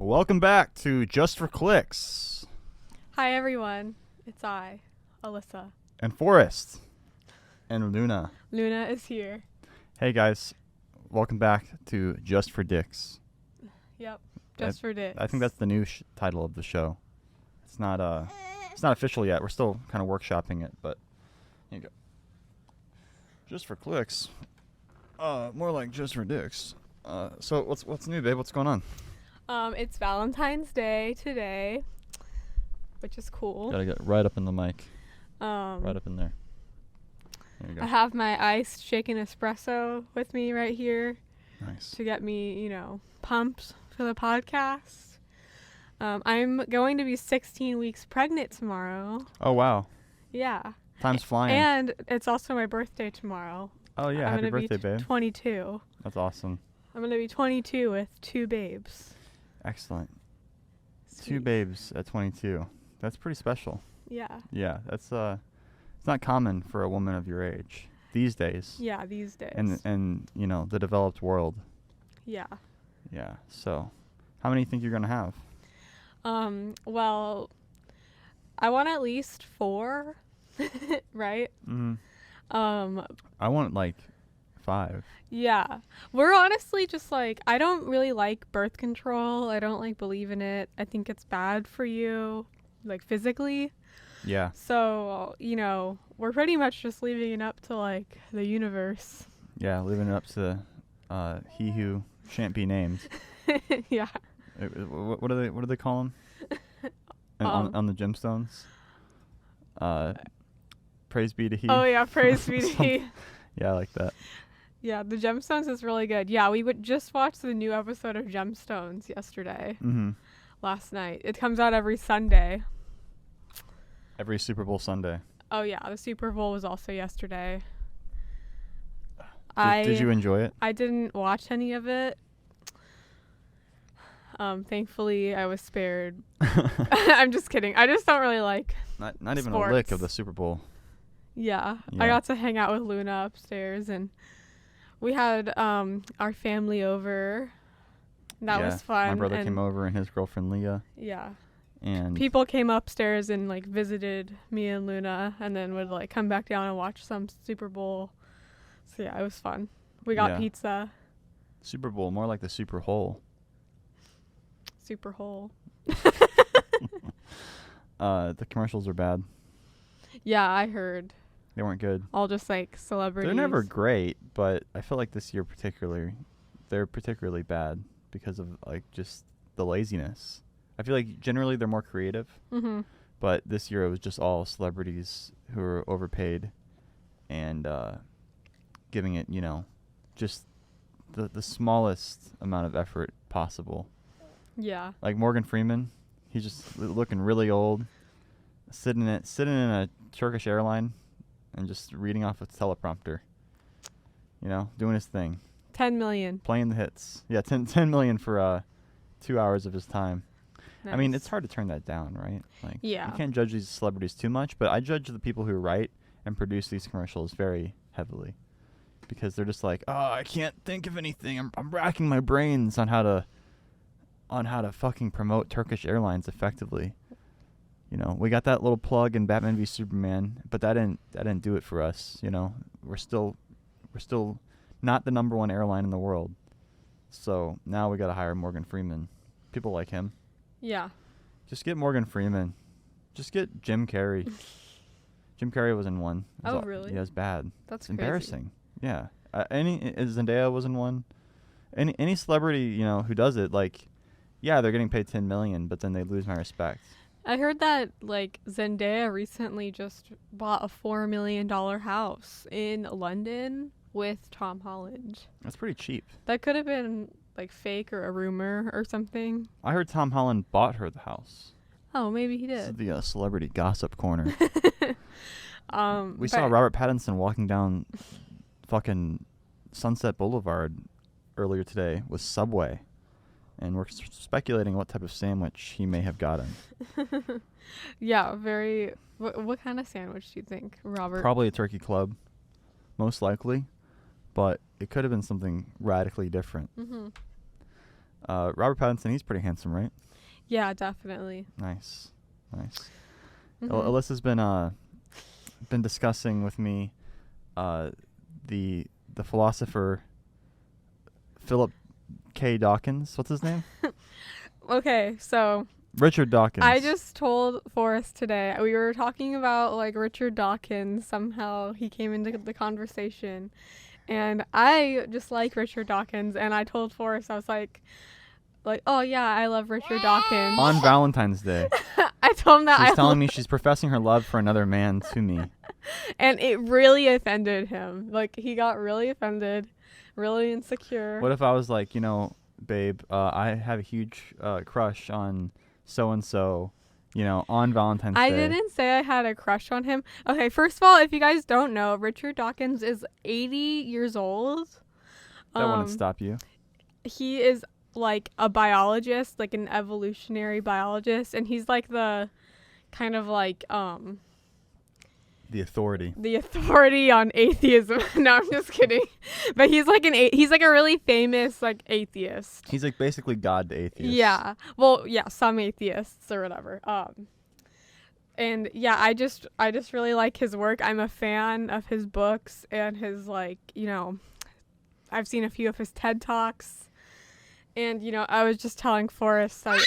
Welcome back to Just for Clicks. Hi everyone, it's I, Alyssa. And Forrest. And Luna. Luna is here. Hey guys, welcome back to Just for Dicks. Yep, Just for Dicks. I think that's the new title of the show. It's not official yet. We're still kind of workshopping it, but here you go. Just for Clicks. More like Just for Dicks. So what's new, babe? What's going on? It's Valentine's Day today, which is cool. Gotta get right up in the mic. Right up in there. There you go. I have my iced shaken espresso with me right here. Nice. To get me, pumped for the podcast. I'm going to be 16 weeks pregnant tomorrow. Oh, wow. Yeah. Time's flying. And it's also my birthday tomorrow. Oh, yeah. Happy birthday, babe. 22. That's awesome. I'm going to be 22 with 2 babes. Excellent. Sweet. 2 babes at 22. That's pretty special. Yeah. Yeah, that's it's not common for a woman of your age these days. Yeah, these days. And the developed world. Yeah. Yeah. So, how many do you think you're going to have? Well, I want at least 4, right? Mm-hmm. I want like 5. Yeah. We're honestly just I don't really like birth control. I don't believe in it. I think it's bad for you, physically. Yeah. So, we're pretty much just leaving it up to the universe. Yeah, leaving it up to he who shan't be named. Yeah. What do they call him? On the Gemstones? Praise be to he. Oh yeah, praise be to he. Yeah, I like that. Yeah, the Gemstones is really good. Yeah, we would just watch the new episode of Gemstones yesterday. Mm-hmm. Last night. It comes out every Sunday. Every Super Bowl Sunday. Oh yeah, the Super Bowl was also yesterday. Did you enjoy it? I didn't watch any of it. Thankfully, I was spared. I'm just kidding. I just don't really like Not even sports. a lick of the Super Bowl. Yeah. I got to hang out with Luna upstairs, and we had our family over. That was fun. My brother came over and his girlfriend Leah. Yeah. And people came upstairs and visited me and Luna, and then would come back down and watch some Super Bowl. So yeah, it was fun. We got pizza. Super Bowl, more like the Super Hole. Super Hole. The commercials are bad. Yeah, I heard. They weren't good. All just celebrities. They're never great, but I feel like this year they're particularly bad because of just the laziness. I feel like generally they're more creative, but this year it was just all celebrities who were overpaid and giving it, just the smallest amount of effort possible. Yeah. Like Morgan Freeman, he's just looking really old, sitting in a Turkish airline and just reading off a teleprompter, doing his thing. 10 million. Playing the hits. Yeah, 10 million for 2 hours of his time. Nice. I mean, it's hard to turn that down, right? Yeah. You can't judge these celebrities too much, but I judge the people who write and produce these commercials very heavily because they're just I can't think of anything. I'm racking my brains on how to fucking promote Turkish Airlines effectively. We got that little plug in Batman v Superman, but that didn't do it for us. We're still not the number 1 airline in the world. So now we got to hire Morgan Freeman. People like him. Yeah. Just get Morgan Freeman. Just get Jim Carrey. Jim Carrey was in one. Really? Yeah, it's bad. That's crazy. Embarrassing. Yeah. Zendaya was in one. Any celebrity, who does it, they're getting paid 10 million, but then they lose my respect. I heard that Zendaya recently just bought a $4 million house in London with Tom Holland. That's pretty cheap. That could have been fake or a rumor or something. I heard Tom Holland bought her the house. Oh, maybe he did. This is the celebrity gossip corner. We saw Robert Pattinson walking down fucking Sunset Boulevard earlier today with Subway. And we're speculating what type of sandwich he may have gotten. Yeah, very... What kind of sandwich do you think, Robert? Probably a turkey club, most likely. But it could have been something radically different. Mm-hmm. Robert Pattinson, he's pretty handsome, right? Yeah, definitely. Nice. Mhm. Alyssa's been discussing with me the philosopher Philip K. Dawkins. What's his name? Okay, so Richard Dawkins. I just told Forrest today, we were talking about like Richard Dawkins. Somehow he came into the conversation, and I just like Richard Dawkins, and I told Forrest, I was like, oh yeah, I love Richard Dawkins. On Valentine's Day. I told him that She's telling me she's professing her love for another man to me. And it really offended him. Like, he got really offended, really insecure. What if I was like, babe, I have a huge crush on so-and-so, on Valentine's Day. I didn't say I had a crush on him. Okay, first of all, if you guys don't know, Richard Dawkins is 80 years old. That wouldn't stop you. He is like a biologist, like an evolutionary biologist, and he's like the kind of like the authority on atheism. No, I'm just kidding. But he's like he's like a really famous like atheist. He's like basically God to atheists. Yeah. Well, yeah, some atheists or whatever. And yeah, I just really like his work. I'm a fan of his books and his like, I've seen a few of his TED Talks. And, I was just telling Forrest, I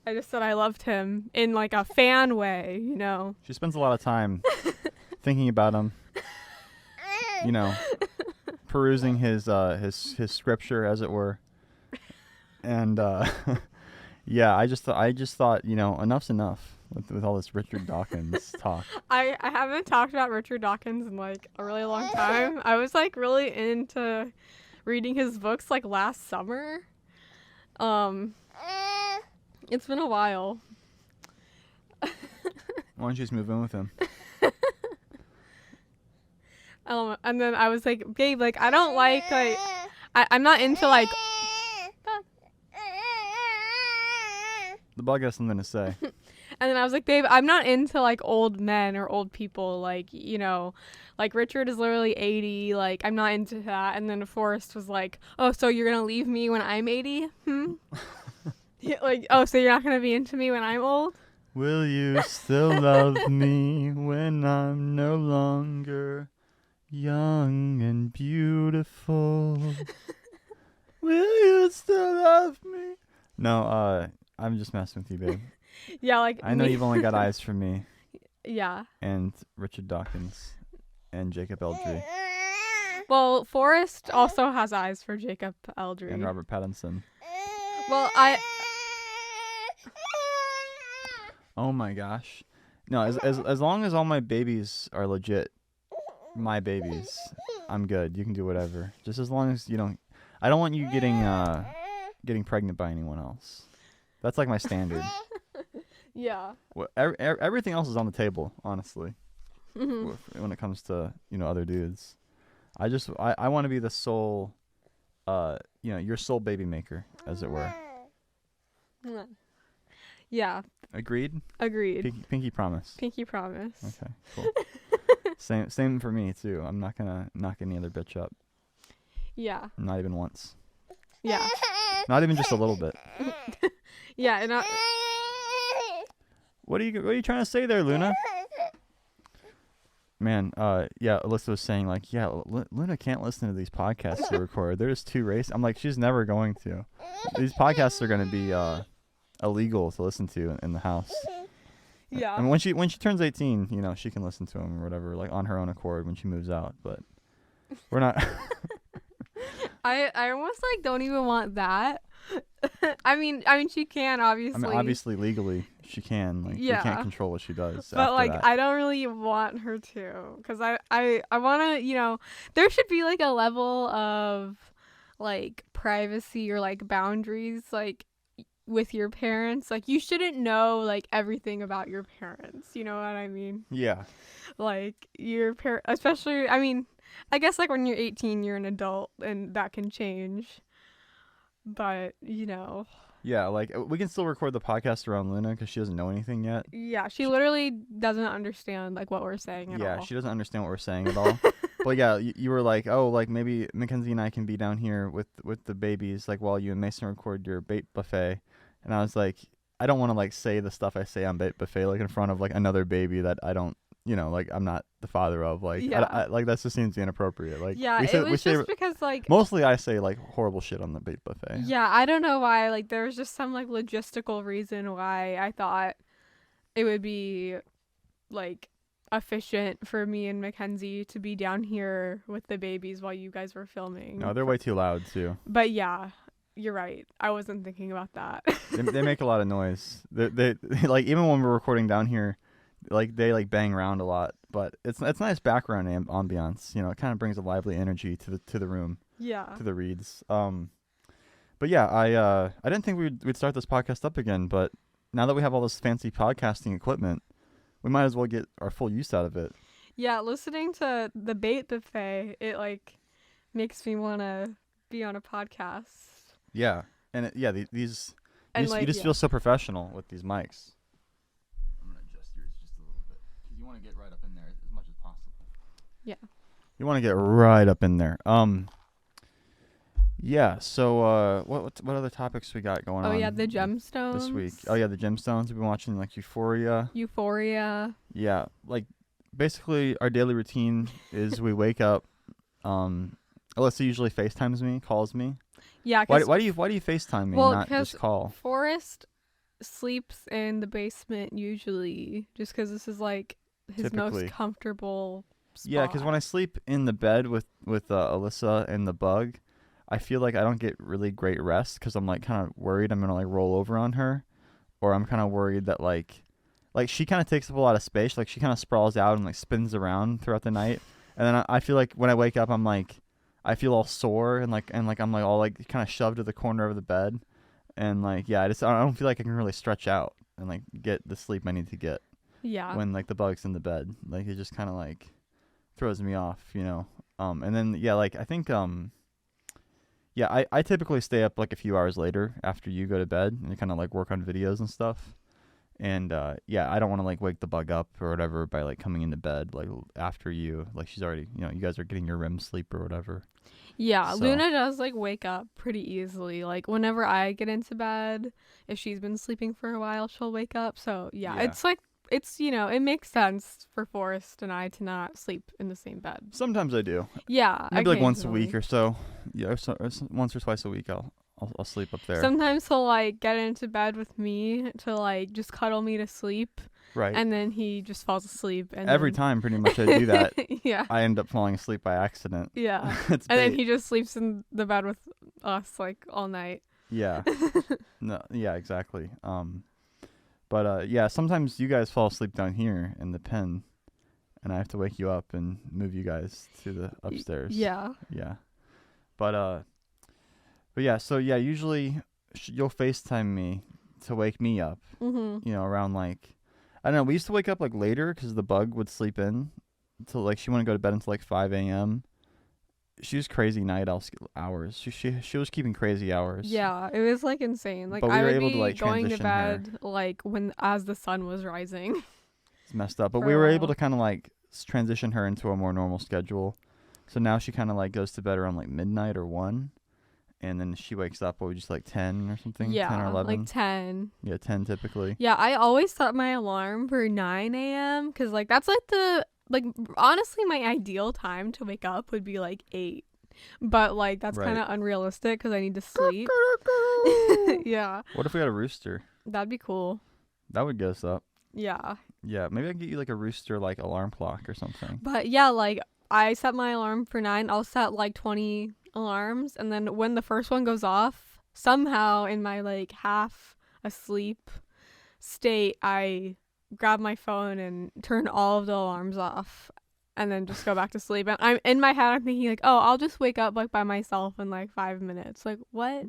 just said I loved him in like a fan way, She spends a lot of time thinking about him, perusing his scripture, as it were. And yeah, I just thought, enough's enough with all this Richard Dawkins talk. I haven't talked about Richard Dawkins in like a really long time. I was like really into reading his books like last summer. It's been a while. Why don't you just move in with him? And then I was like, babe, like I don't like I'm not into like. The bug has something to say. And then I was like, babe, I'm not into like old men or old people, like, like Richard is literally 80, like I'm not into that. And then Forrest was like, oh, so you're gonna leave me when I'm 80? Like, oh, so you're not gonna be into me when I'm old? Will you still love me when I'm no longer young and beautiful? Will you still love me? No, I'm just messing with you, babe. Yeah, like I know you've only got eyes for me. Yeah. And Richard Dawkins and Jacob Eldry. Well, Forrest also has eyes for Jacob Eldry. And Robert Pattinson. Well, Oh my gosh. No, as long as all my babies are legit my babies, I'm good. You can do whatever. Just as long as you don't. I don't want you getting pregnant by anyone else. That's like my standard. Yeah. Well, everything else is on the table, honestly. Mm-hmm. When it comes to other dudes, I want to be the sole, your sole baby maker, as it were. Yeah. Agreed. Pinky promise. Pinky promise. Okay, cool. Same for me too. I'm not gonna knock any other bitch up. Yeah. Not even once. Yeah. Not even just a little bit. Yeah, and What are you trying to say there, Luna? Man, yeah, Alyssa was saying like, yeah, Luna can't listen to these podcasts we record. They're just too racy. I'm like, she's never going to. These podcasts are going to be illegal to listen to in the house. Yeah. I mean, when she turns 18, she can listen to them or whatever, like on her own accord when she moves out. But we're not. I almost like don't even want that. I mean she can obviously. I mean, obviously legally she can. Like, we can't control what she does. But like that. I don't really want her to, because I want to, there should be like a level of like privacy or like boundaries like with your parents. Like you shouldn't know like everything about your parents. You know what I mean? Yeah. Like your especially, I mean, I guess like when you're 18, you're an adult and that can change. But, Yeah, like we can still record the podcast around Luna because she doesn't know anything yet. Yeah, she literally doesn't understand like what we're saying at all. Yeah, she doesn't understand what we're saying at all. But yeah, you were like, oh, like maybe Mackenzie and I can be down here with the babies, like while you and Mason record your bait buffet. And I was like, I don't want to like say the stuff I say on bait buffet like in front of like another baby that I don't, like I'm not the father of. Like, Yeah. I like that just seems inappropriate. Like, Yeah, it was just because like mostly I say like horrible shit on the bait buffet. Yeah, I don't know why. Like, there was just some like logistical reason why I thought it would be like efficient for me and Mackenzie to be down here with the babies while you guys were filming. No, they're way too loud too. But yeah, you're right. I wasn't thinking about that. They make a lot of noise. They like even when we're recording down here, like they like bang around a lot. But it's nice background ambiance. It kind of brings a lively energy to the room. Yeah. To the reads. But yeah, I didn't think we'd start this podcast up again. But now that we have all this fancy podcasting equipment, we might as well get our full use out of it. Yeah, listening to the bait buffet, it like makes me want to be on a podcast. Yeah, and these And you just feel so professional with these mics. I'm gonna adjust yours just a little bit because you want to get right up in there as much as possible. Yeah. You want to get right up in there. Yeah. So what other topics we got going on? Oh yeah, the Gemstones this week. Oh yeah, the Gemstones. We've been watching like Euphoria. Yeah, like basically our daily routine is we wake up. Alyssa usually FaceTimes me, calls me. Yeah. Why do you FaceTime me, not just call? Forrest sleeps in the basement usually, just because this is like his most comfortable spot. Yeah, because when I sleep in the bed with Alyssa and the bug, I feel like I don't get really great rest because I'm like kind of worried I'm gonna like roll over on her, or I'm kind of worried that like she kind of takes up a lot of space. Like she kind of sprawls out and like spins around throughout the night, and then I feel like when I wake up I'm like I feel all sore and I'm like all like kind of shoved to the corner of the bed, and like I don't feel like I can really stretch out and like get the sleep I need to get. Yeah. When like the bug's in the bed, like it just kind of like throws me off, and then like I think I typically stay up like a few hours later after you go to bed and kind of like work on videos and stuff. And I don't want to like wake the bug up or whatever by like coming into bed like after you. Like she's already, you guys are getting your REM sleep or whatever. Yeah, So. Luna does like wake up pretty easily. Like whenever I get into bed, if she's been sleeping for a while, she'll wake up. So yeah. It's like it makes sense for Forrest and I to not sleep in the same bed. Sometimes I do. Yeah, maybe like once a week or so. Yeah, so once or twice a week I'll sleep up there. Sometimes he'll like get into bed with me to like just cuddle me to sleep. Right. And then he just falls asleep. And every time pretty much I do that. Yeah. I end up falling asleep by accident. Yeah. And then he just sleeps in the bed with us like all night. Yeah. No. Yeah. Exactly. But sometimes you guys fall asleep down here in the pen, and I have to wake you up and move you guys to the upstairs. Yeah. Yeah. But yeah. So yeah, usually you'll FaceTime me to wake me up. Mm-hmm. Around like I don't know. We used to wake up like later because the bug would sleep in until like she wouldn't go to bed until like 5 a.m. She was crazy night hours. She was keeping crazy hours. Yeah, it was like insane. Like but we I were would able be to like going to transition bed like as the sun was rising. It's messed up, but For we a were while. able to kind of like transition her into a more normal schedule. So now she kind of like goes to bed around like midnight or 1, and then she wakes up just like 10 or something. Yeah, 10 or 11. like 10. Yeah, 10 typically. Yeah, I always set my alarm for 9 a.m. because like that's like honestly my ideal time to wake up would be like 8. But like that's Right. kind of unrealistic because I need to sleep. Yeah, What if we had a rooster? that'd be cool. That would get us up. Yeah, Yeah, maybe I can get you like a rooster like alarm clock or something. but yeah, like I set my alarm for 9. I'll set like 20 alarms, and then when the first one goes off, somehow in my like half asleep state, I grab my phone and turn all of the alarms off. And then just go back to sleep. And I'm in my head. I'm thinking like, oh, I'll just wake up like by myself in like 5 minutes. Like what?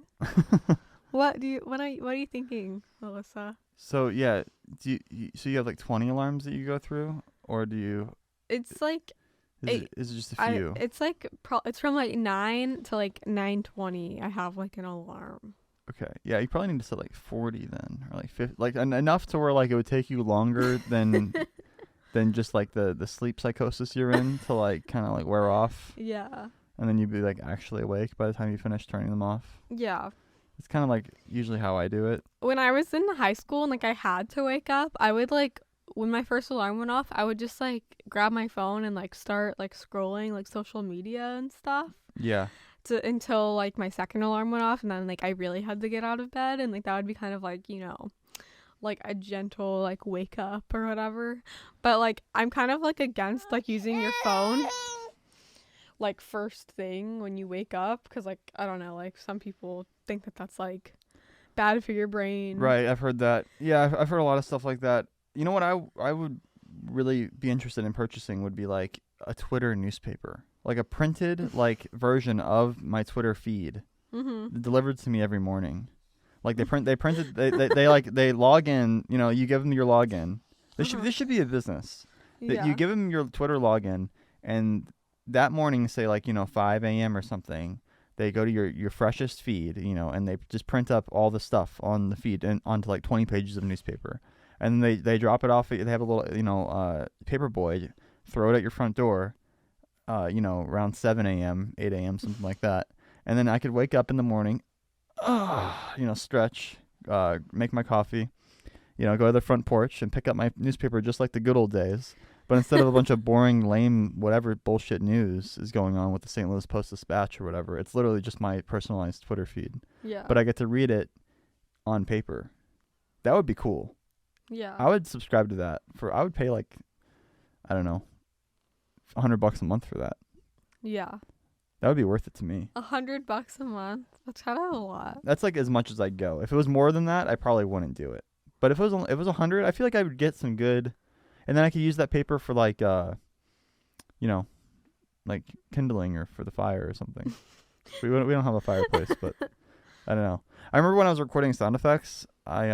What are you thinking, Alyssa? So yeah, so you have like 20 alarms that you go through, or do you? It's like Is it just a few? it's like it's from like 9 to like 9:20. I have like an alarm. Okay, yeah, you probably need to set like 40 then, or like 50, like enough to where like it would take you longer than then just like the sleep psychosis you're in to like kind of like wear off. Yeah. And then you'd be like actually awake by the time you finish turning them off. Yeah. It's kind of like usually how I do it. When I was in high school and like I had to wake up, I would like when my first alarm went off, I would just like grab my phone and like start like scrolling like social media and stuff. Yeah. Until like my second alarm went off, and then like I really had to get out of bed, and like that would be kind of like, you know, like a gentle like wake up or whatever. But like I'm kind of like against like using your phone like first thing when you wake up, because like I don't know, like some people think that that's like bad for your brain. Right, I've heard that. Yeah, I've heard a lot of stuff like that. You know what I would really be interested in purchasing would be like a Twitter newspaper, like a printed like version of my Twitter feed delivered to me every morning. Like they log in, you know, you give them your login. This should be a business. Yeah. You give them your Twitter login, and that morning, say like, you know, 5 a.m. or something, they go to your freshest feed, you know, and they just print up all the stuff on the feed and onto like 20 pages of newspaper. And they drop it off. They have a little, you know, paper boy, throw it at your front door, you know, around 7 a.m., 8 a.m., something like that. And then I could wake up in the morning, you know, stretch, make my coffee, you know, go to the front porch and pick up my newspaper just like the good old days. But instead of a bunch of boring, lame, whatever bullshit news is going on with the St. Louis Post-Dispatch or whatever, it's literally just my personalized Twitter feed. Yeah. But I get to read it on paper. That would be cool. Yeah. I would subscribe to that. I would pay like, I don't know, $100 a month for that. Yeah. That would be worth it to me. $100 a month? That's kind of a lot. That's like as much as I'd go. If it was more than that, I probably wouldn't do it. But if it was 100, I feel like I would get some good, and then I could use that paper for like, you know, like kindling or for the fire or something. we don't have a fireplace, but I don't know. I remember when I was recording sound effects, I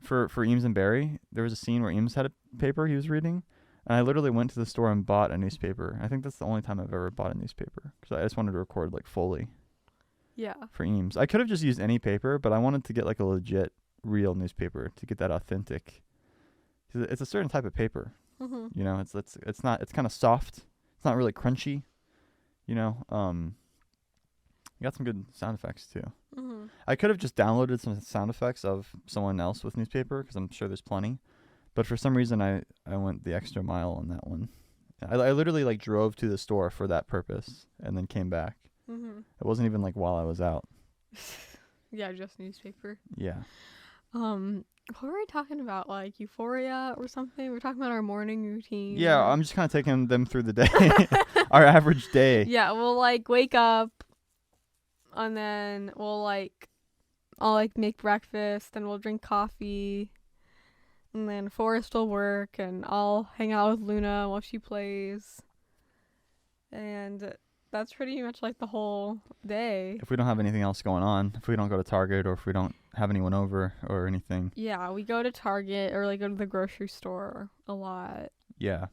for Eames and Barry, there was a scene where Eames had a paper he was reading, and I literally went to the store and bought a newspaper. I think that's the only time I've ever bought a newspaper, because I just wanted to record like fully. Yeah. For Eames, I could have just used any paper, but I wanted to get like a legit, real newspaper to get that authentic. It's a certain type of paper, you know. It's kind of soft. It's not really crunchy, you know. You got some good sound effects too. I could have just downloaded some sound effects of someone else with newspaper, because I'm sure there's plenty. But for some reason, I went the extra mile on that one. I literally like drove to the store for that purpose and then came back. It wasn't even like while I was out. Yeah, just newspaper. Yeah. What were we talking about? Like Euphoria or something? We're talking about our morning routine. Yeah, I'm just kind of taking them through the day. Our average day. Yeah, we'll like wake up, and then I'll like make breakfast, and we'll drink coffee, and then Forrest will work, and I'll hang out with Luna while she plays. And that's pretty much like the whole day. If we don't have anything else going on, if we don't go to Target, or if we don't have anyone over or anything. Yeah, we go to Target or like go to the grocery store a lot. Yeah.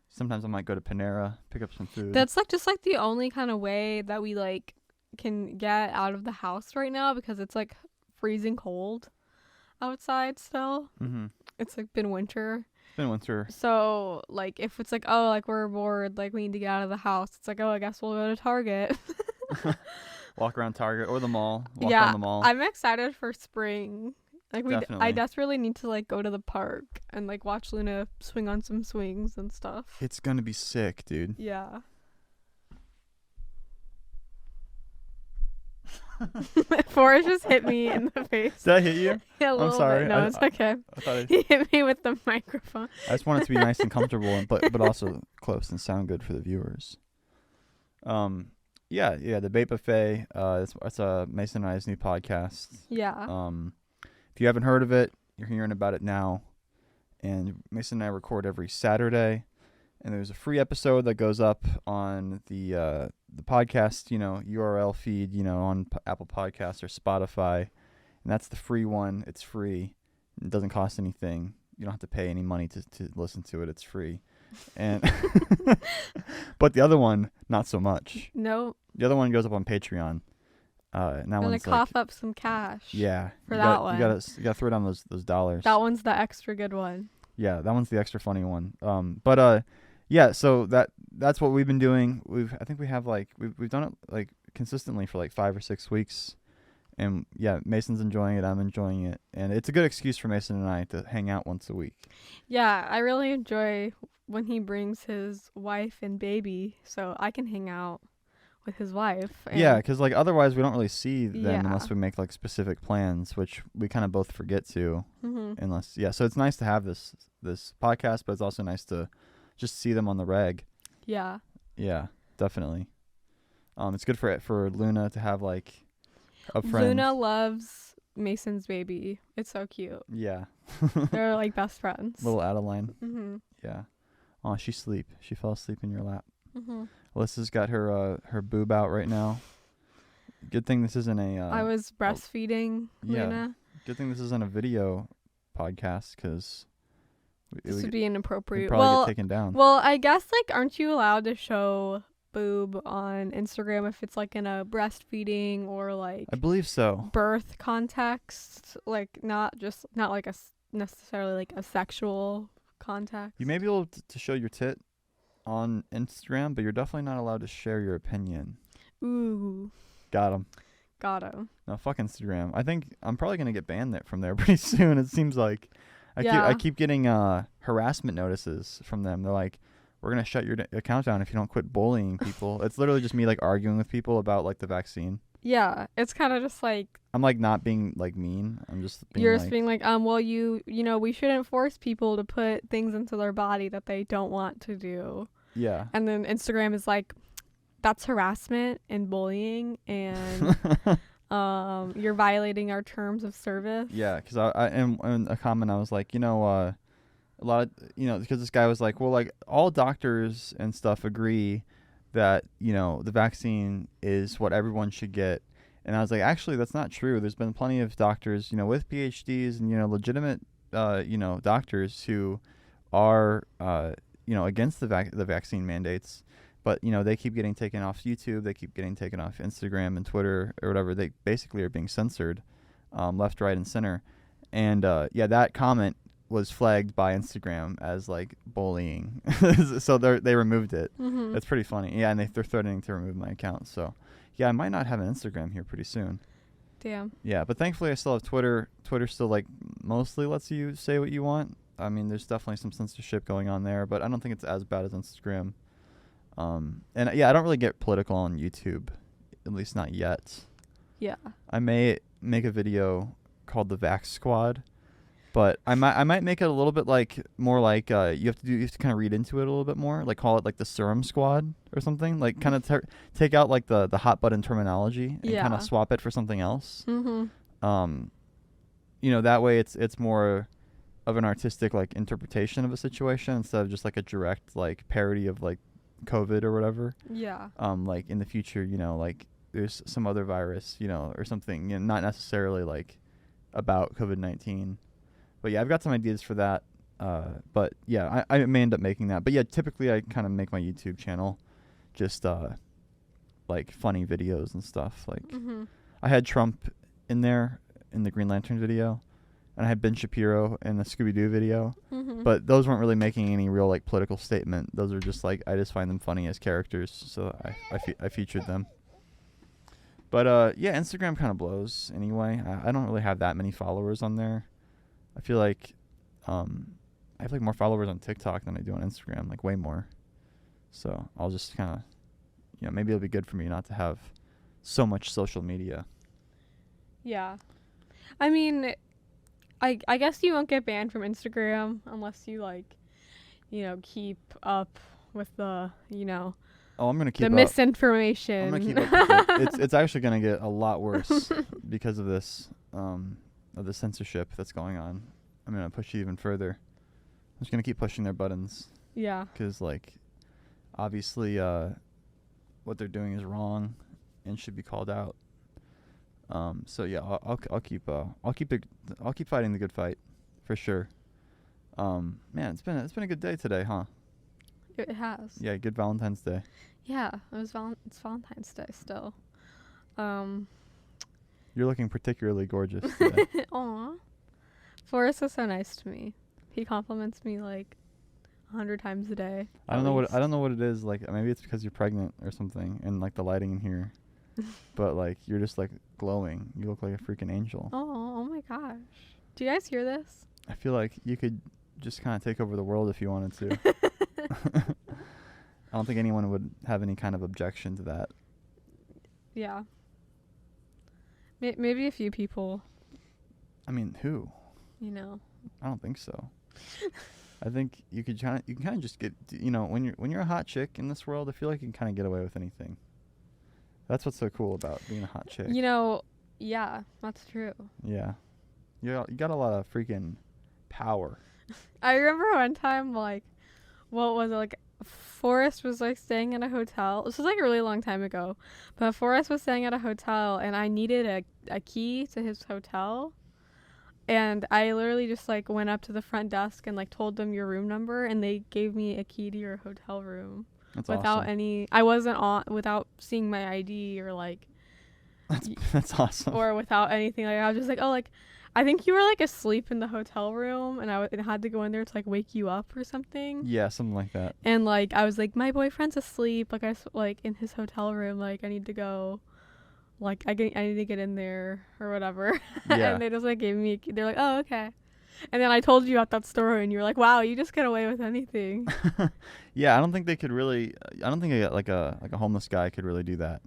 Sometimes I might go to Panera, pick up some food. That's like just like the only kind of way that we like can get out of the house right now, because it's like freezing cold outside still. It's like been winter. It's been winter. So like if it's like, oh, like we're bored, like we need to get out of the house, it's like, oh, I guess we'll go to Target. Walk around Target or the mall. Walk yeah, around the mall. I'm excited for spring. Like Definitely. I desperately need to like go to the park and like watch Luna swing on some swings and stuff. It's gonna be sick, dude. Yeah. Forrest just hit me in the face. Did I hit you? Yeah, a little I'm sorry. bit. No, it's okay. I thought He hit me with the microphone. I just want it to be nice and comfortable, but also close and sound good for the viewers. Yeah, the Bait Buffet. It's a Mason and I's new podcast. Yeah. If you haven't heard of it, you're hearing about it now. And Mason and I record every Saturday, and there's a free episode that goes up on the podcast, you know, URL feed, you know, on Apple Podcasts or Spotify, and that's the free one. It's free. It doesn't cost anything. You don't have to pay any money to listen to it. It's free. And but the other one, not so much. No. The other one goes up on Patreon. And that I'm gonna one's cough like, up some cash. yeah, For you that gotta, one. You gotta throw down those dollars. That one's the extra good one. Yeah, that one's the extra funny one. Yeah, so that's what we've been doing. I think we have like we've done it like consistently for like 5 or 6 weeks. And yeah, Mason's enjoying it, I'm enjoying it. And it's a good excuse for Mason and I to hang out once a week. Yeah, I really enjoy when he brings his wife and baby so I can hang out with his wife. And Yeah, because like otherwise we don't really see them Yeah. unless we make like specific plans, which we kind of both forget to. Mm-hmm. So it's nice to have this podcast, but it's also nice to just see them on the reg. Yeah. Yeah, definitely. It's good for Luna to have like a friend. Luna loves Mason's baby. It's so cute. Yeah. They're like best friends. Little Adeline. Mm-hmm. Yeah. Oh, she fell asleep in your lap. Mm-hmm. Alyssa's got her boob out right now. Good thing this isn't a. I was breastfeeding yeah. Luna. Good thing this isn't a video podcast because This would be inappropriate. we'd probably get taken down. Well, I guess like aren't you allowed to show boob on Instagram if it's like in a breastfeeding or like I believe so. birth context, like not like necessarily like a sexual context. You may be able to show your tit on Instagram, but you're definitely not allowed to share your opinion. Ooh, Got him. got him. No, fuck Instagram. I think I'm probably gonna get banned from there pretty soon. It seems like I keep getting harassment notices from them. They're like, we're gonna shut your account down if you don't quit bullying people. It's literally just me like arguing with people about like the vaccine. Yeah, it's kind of just like I'm like not being like mean. I'm just being you're like, just being like, well, you know, we shouldn't force people to put things into their body that they don't want to do. yeah. And then Instagram is like, that's harassment and bullying, and you're violating our terms of service. Yeah, because I in a comment I was like, a lot of, because this guy was like, well, like all doctors and stuff agree that, the vaccine is what everyone should get. And I was like, actually, that's not true. There's been plenty of doctors, with PhDs and, legitimate, doctors who are, against the vaccine mandates. But, they keep getting taken off YouTube. They keep getting taken off Instagram and Twitter or whatever. They basically are being censored left, right, and center. And, that comment was flagged by Instagram as, like, bullying. So they removed it. Mm-hmm. That's pretty funny. Yeah, and they're threatening to remove my account. So, yeah, I might not have an Instagram here pretty soon. Damn. Yeah, but thankfully I still have Twitter. Twitter still, like, mostly lets you say what you want. I mean, there's definitely some censorship going on there, but I don't think it's as bad as Instagram. And yeah, I don't really get political on YouTube, at least not yet. Yeah. I may make a video called the Vax Squad, but I might make it a little bit like more like you have to kind of read into it a little bit more, like call it like the Serum Squad or something, like kind of take out like the hot button terminology and kind of swap it for something else. Mm-hmm. That way it's more of an artistic like interpretation of a situation instead of just like a direct like parody of like COVID or whatever. Yeah. Like in the future, like there's some other virus, or something, not necessarily like about COVID-19. But yeah, I've got some ideas for that. But yeah, I may end up making that. But yeah, typically I kind of make my YouTube channel just like funny videos and stuff. Like I had Trump in there in the Green Lantern video. And I had Ben Shapiro in the Scooby-Doo video. Mm-hmm. But those weren't really making any real, like, political statement. Those are just, like, I just find them funny as characters. So I featured them. But, yeah, Instagram kind of blows anyway. I don't really have that many followers on there. I feel like I have, like, more followers on TikTok than I do on Instagram. Like, way more. So I'll just kind of, maybe it'll be good for me not to have so much social media. Yeah. I mean, I guess you won't get banned from Instagram unless you like, keep up with the, Oh, I'm gonna keep the up. misinformation. I'm gonna keep up with it. It's actually gonna get a lot worse because of this, of the censorship that's going on. I'm gonna push it even further. I'm just gonna keep pushing their buttons. Yeah. Because like, obviously, what they're doing is wrong, and should be called out. So yeah, I'll keep fighting the good fight, for sure. Man, it's been a good day today, huh? It has. Yeah, good Valentine's Day. Yeah, it's Valentine's Day still. You're looking particularly gorgeous today. Aw. Forrest is so nice to me. He compliments me like 100 times a day. I don't know what it is. Like maybe it's because you're pregnant or something, and like the lighting in here. But like you're just like glowing. You look like a freaking angel. Oh my gosh. Do you guys hear this? I feel like you could just kind of take over the world if you wanted to. I don't think anyone would have any kind of objection to that. Yeah. Maybe a few people. I mean, who? You know. I don't think so. I think you can kind of just get, when you're a hot chick in this world, I feel like you can kind of get away with anything. That's what's so cool about being a hot chick. Yeah, that's true. Yeah. You got a lot of freaking power. I remember one time, like, what was it, like, Forrest was, like, staying at a hotel. This was, like, a really long time ago. But Forrest was staying at a hotel, and I needed a key to his hotel. And I literally just, like, went up to the front desk and, like, told them your room number, and they gave me a key to your hotel room. That's without awesome. I wasn't without seeing my ID or, like... That's awesome. Or without anything. Like, I was just like, oh, like... I think you were, like, asleep in the hotel room, and I had to go in there to, like, wake you up or something. Yeah, something like that. And, like, I was like, my boyfriend's asleep, like, in his hotel room, like, I need to go, like, I need to get in there, or whatever. Yeah. And they just, like, gave me a key. They're like, oh, okay. And then I told you about that story, and you were like, wow, you just get away with anything. Yeah, I don't think they could really, I don't think like a homeless guy could really do that.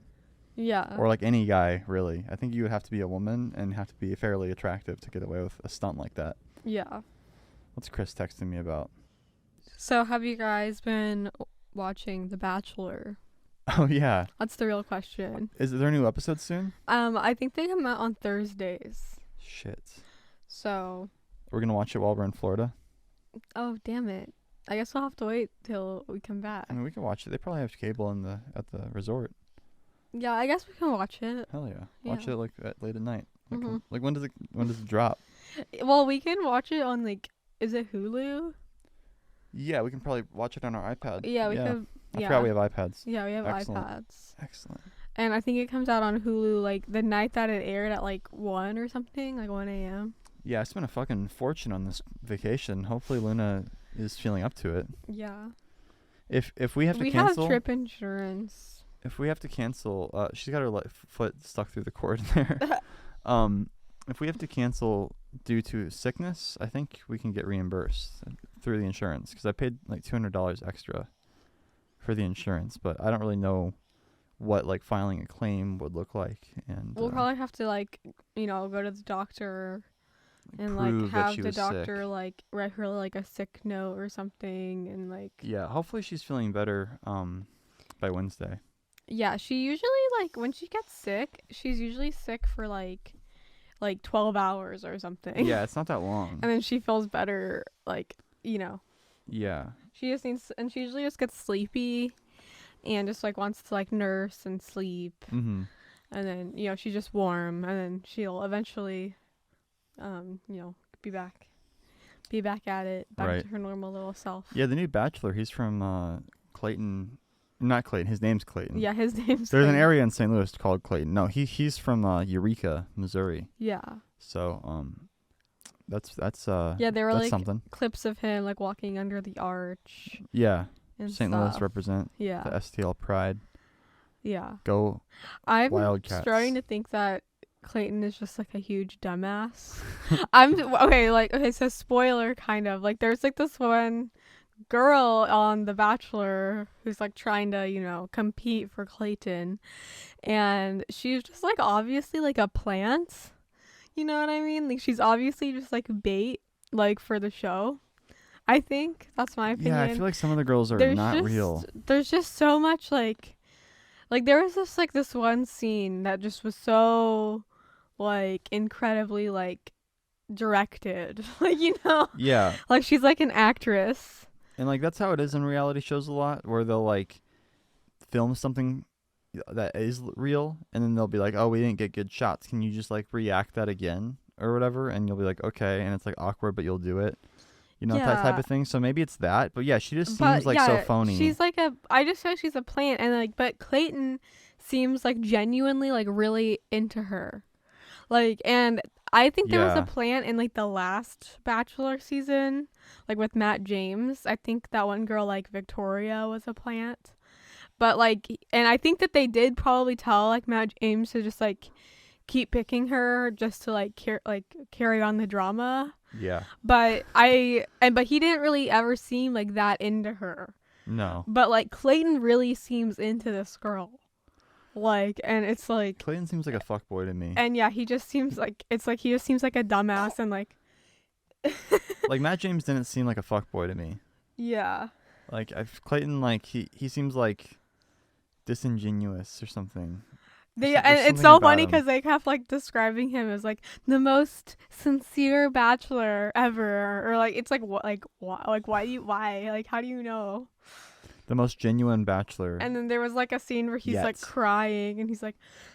Yeah. Or like any guy, really. I think you would have to be a woman and have to be fairly attractive to get away with a stunt like that. Yeah. What's Chris texting me about? So have you guys been watching The Bachelor? Oh, yeah. That's the real question. Is there new episodes soon? I think they come out on Thursdays. Shit. So. We're going to watch it while we're in Florida? Oh, damn it. I guess we'll have to wait till we come back. I mean, we can watch it. They probably have cable at the resort. Yeah, I guess we can watch it. Hell yeah. Watch it like late at night. Like, Mhm. like when does it drop? Well, we can watch it on, like, is it Hulu? Yeah, we can probably watch it on our iPad. Yeah, we could. I forgot we have iPads. Yeah, we have Excellent. iPads. Excellent. And I think it comes out on Hulu, like, the night that it aired at, like, 1 or something, like 1 a.m. Yeah, I spent a fucking fortune on this vacation. Hopefully Luna is feeling up to it. Yeah. If we have to We cancel... have trip insurance. If we have to cancel... she's got her foot stuck through the cord there. If we have to cancel due to sickness, I think we can get reimbursed through the insurance. Because I paid, like, $200 extra for the insurance. But I don't really know what, like, filing a claim would look like. And We'll probably have to, like, go to the doctor... And, like, prove that have she the was doctor, sick. like, write her, like, a sick note or something, and, like... Yeah, hopefully she's feeling better by Wednesday. Yeah, she usually, like, when she gets sick, she's usually sick for, like 12 hours or something. Yeah, it's not that long. And then she feels better, like, Yeah. She just needs... And she usually just gets sleepy and just, like, wants to, like, nurse and sleep. Mm-hmm. And then, she's just warm, and then she'll eventually... be back at it, back to her normal little self. Yeah, the new Bachelor, he's from Clayton. Not Clayton, his name's Clayton. Yeah, his name's There's Clayton. an area in St. Louis called Clayton. No, he's from Eureka, Missouri. Yeah. So that's yeah, there were that's like something. clips of him like walking under the arch. Yeah. And St. stuff. Louis represent the Yeah. STL pride. Yeah. Go I'm Wildcats. starting to think that Clayton is just like a huge dumbass. Okay, so spoiler kind of. Like there's like this one girl on The Bachelor who's like trying to, compete for Clayton, and she's just like obviously like a plant. You know what I mean? Like she's obviously just like bait like for the show. I think that's my opinion. Yeah, I feel like some of the girls are not real. There's just so much like there was this one scene that just was so like incredibly like directed. Like, Yeah. like she's like an actress. And like that's how it is in reality shows a lot, where they'll like film something that is real, and then they'll be like, "Oh, we didn't get good shots. Can you just like react that again or whatever?" And you'll be like, "Okay," and it's like awkward, but you'll do it. That type of thing. So maybe it's that. But yeah, she just seems like so phony. She's like I just feel like she's a plant, and like, but Clayton seems like genuinely like really into her. Like, and I think there was a Yeah. plant in like the last Bachelor season, like with Matt James. I think that one girl, like Victoria, was a plant. But like, and I think that they did probably tell like Matt James to just like keep picking her just to like carry on the drama. Yeah. But but he didn't really ever seem like that into her. No. But like Clayton really seems into this girl. Like, and it's like, Clayton seems like a fuckboy to me. and yeah, he just seems like, it's like he just seems like a dumbass and like Like Matt James didn't seem like a fuckboy to me. yeah. Like Clayton, like he seems like disingenuous or something. They, and There's it's something so about funny him. because they kept like describing him as like the most sincere bachelor ever, or like it's like what why like how do you know? The most genuine bachelor. And then there was like a scene where he's like Yet. crying and he's like,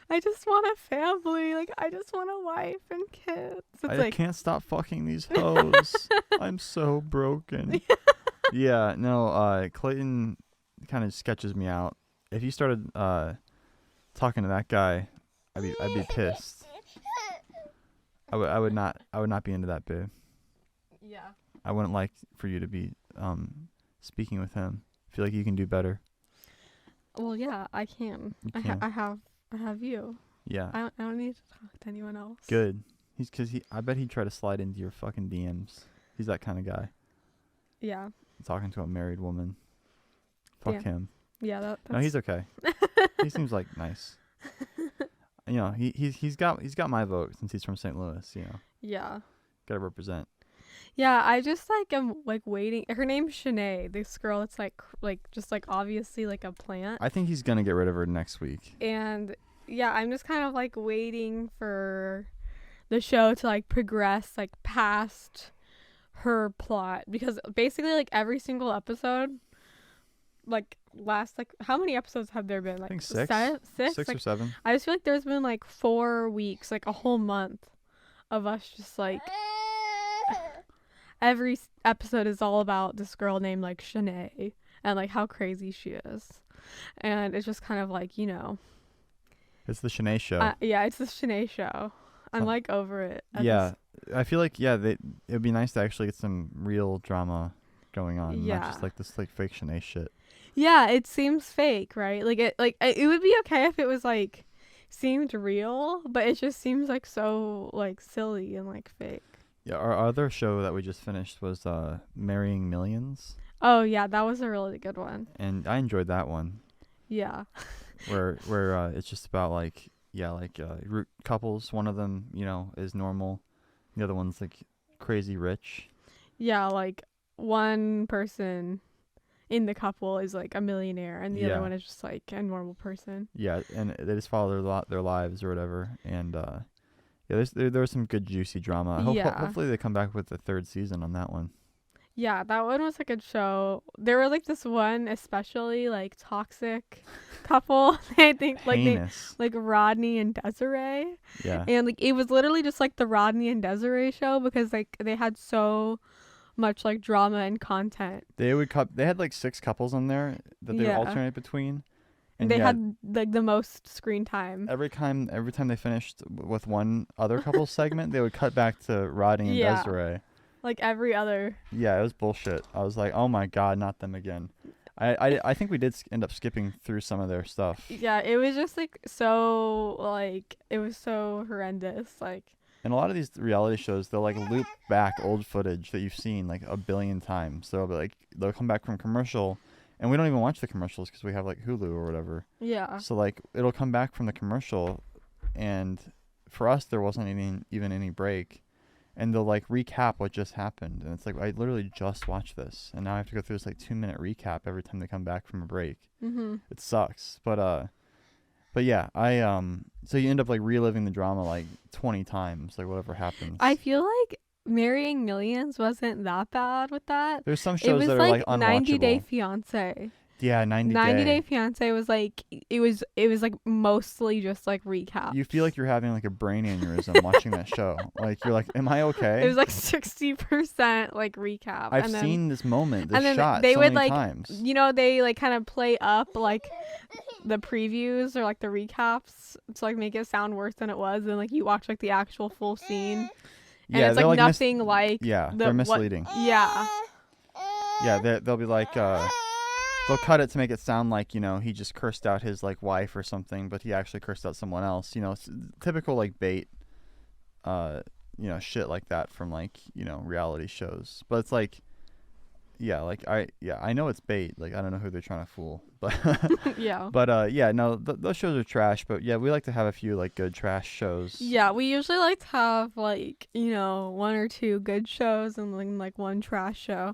I just want a family, like I just want a wife and kids. It's I like can't stop fucking these hoes. I'm so broken. Yeah, no, Clayton kind of sketches me out. If you started talking to that guy, I'd be pissed. I would not be into that, babe. yeah. I wouldn't like for you to be speaking with him. I feel like you can do better. Well, yeah, I can. You can. I have you. Yeah. I don't need to talk to anyone else. Good. I bet he'd try to slide into your fucking DMs. He's that kind of guy. Yeah. Talking to a married woman. Fuck Damn. him. Yeah, that's No, he's okay. He seems like nice. You know, he's got my vote since he's from St. Louis, you know. yeah. Gotta represent. Yeah, I just like am like waiting. Her name's Shanae, this girl that's like just like obviously like a plant. I think he's gonna get rid of her next week. And yeah, I'm just kind of like waiting for the show to like progress like past her plot, because basically like every single episode, like last like how many episodes have there been? Like I think six. Six? Six Like, or seven. I just feel like there's been like 4 weeks, like a whole month of us just like every episode is all about this girl named like Shanae and like how crazy she is. And it's just kind of like, you know, It's the Shanae show. yeah, it's the Shanae show. I'm like over it. Yeah. I feel like it would be nice to actually get some real drama going on, Yeah. not just like this like fake Shanae shit. Yeah, it seems fake, right? Like it would be okay if it was like seemed real, but it just seems like so like silly and like fake. Yeah, our other show that we just finished was Marrying Millions, Oh yeah, that was a really good one. and I enjoyed that one. Yeah. where it's just about like root couples. One of them, you know, is normal. The other one's like crazy rich. Yeah, like one person in the couple is like a millionaire and the Yeah. other one is just like a normal person. Yeah, and they just follow their lives or whatever. And yeah, there was some good juicy drama. Yeah. Hopefully they come back with the 3rd season on that one. Yeah, that one was a good show. There were like this one especially like toxic couple. I think like Heinous. like Rodney and Desiree. Yeah. And like it was literally just like the Rodney and Desiree show, because like they had so much like drama and content. They had like 6 couples on there that they Yeah. would alternate between. And they yeah, had like the most screen time. every time they finished with one other couple segment, they would cut back to Rodney and Yeah. Desiree. Like every other. Yeah, it was bullshit. I was like, oh my god, not them again. I think we did end up skipping through some of their stuff. Yeah, it was just like so like it was so horrendous. Like And a lot of these reality shows, they'll like loop back old footage that you've seen like a billion times. So they'll come back from commercial, and we don't even watch the commercials because we have like Hulu or whatever. yeah. So like it'll come back from the commercial, and for us there wasn't even any break. And they'll like recap what just happened, and it's like I literally just watched this, and now I have to go through this like 2-minute recap every time they come back from a break. Mhm. It sucks, but yeah, so you end up like reliving the drama like 20 times, like whatever happens. I feel like Marrying Millions wasn't that bad with that. There's some It shows was that are like like 90 Day unwatchable. Fiance. Yeah, 90 90 Day. Day Fiance was like it was like mostly just like recaps. You feel like you're having like a brain aneurysm watching that show. Like you're like, am I okay? It was like 60% like recap. I've and then, seen this moment, and this then shot they so would many like times. they like kind of play up like the previews or like the recaps to like make it sound worse than it was, and like you watch like the actual full scene. And Yeah, it's they're like like nothing like yeah, the they're misleading. Yeah. Yeah, they'll be like, they'll cut it to make it sound like, he just cursed out his like wife or something, but he actually cursed out someone else. Typical like bait, shit like that from like reality shows. But it's like, I know it's bait. Like I don't know who they're trying to fool, but Yeah. but no, those shows are trash. But yeah, we like to have a few like good trash shows. Yeah, we usually like to have like, one or two good shows and then like one trash show.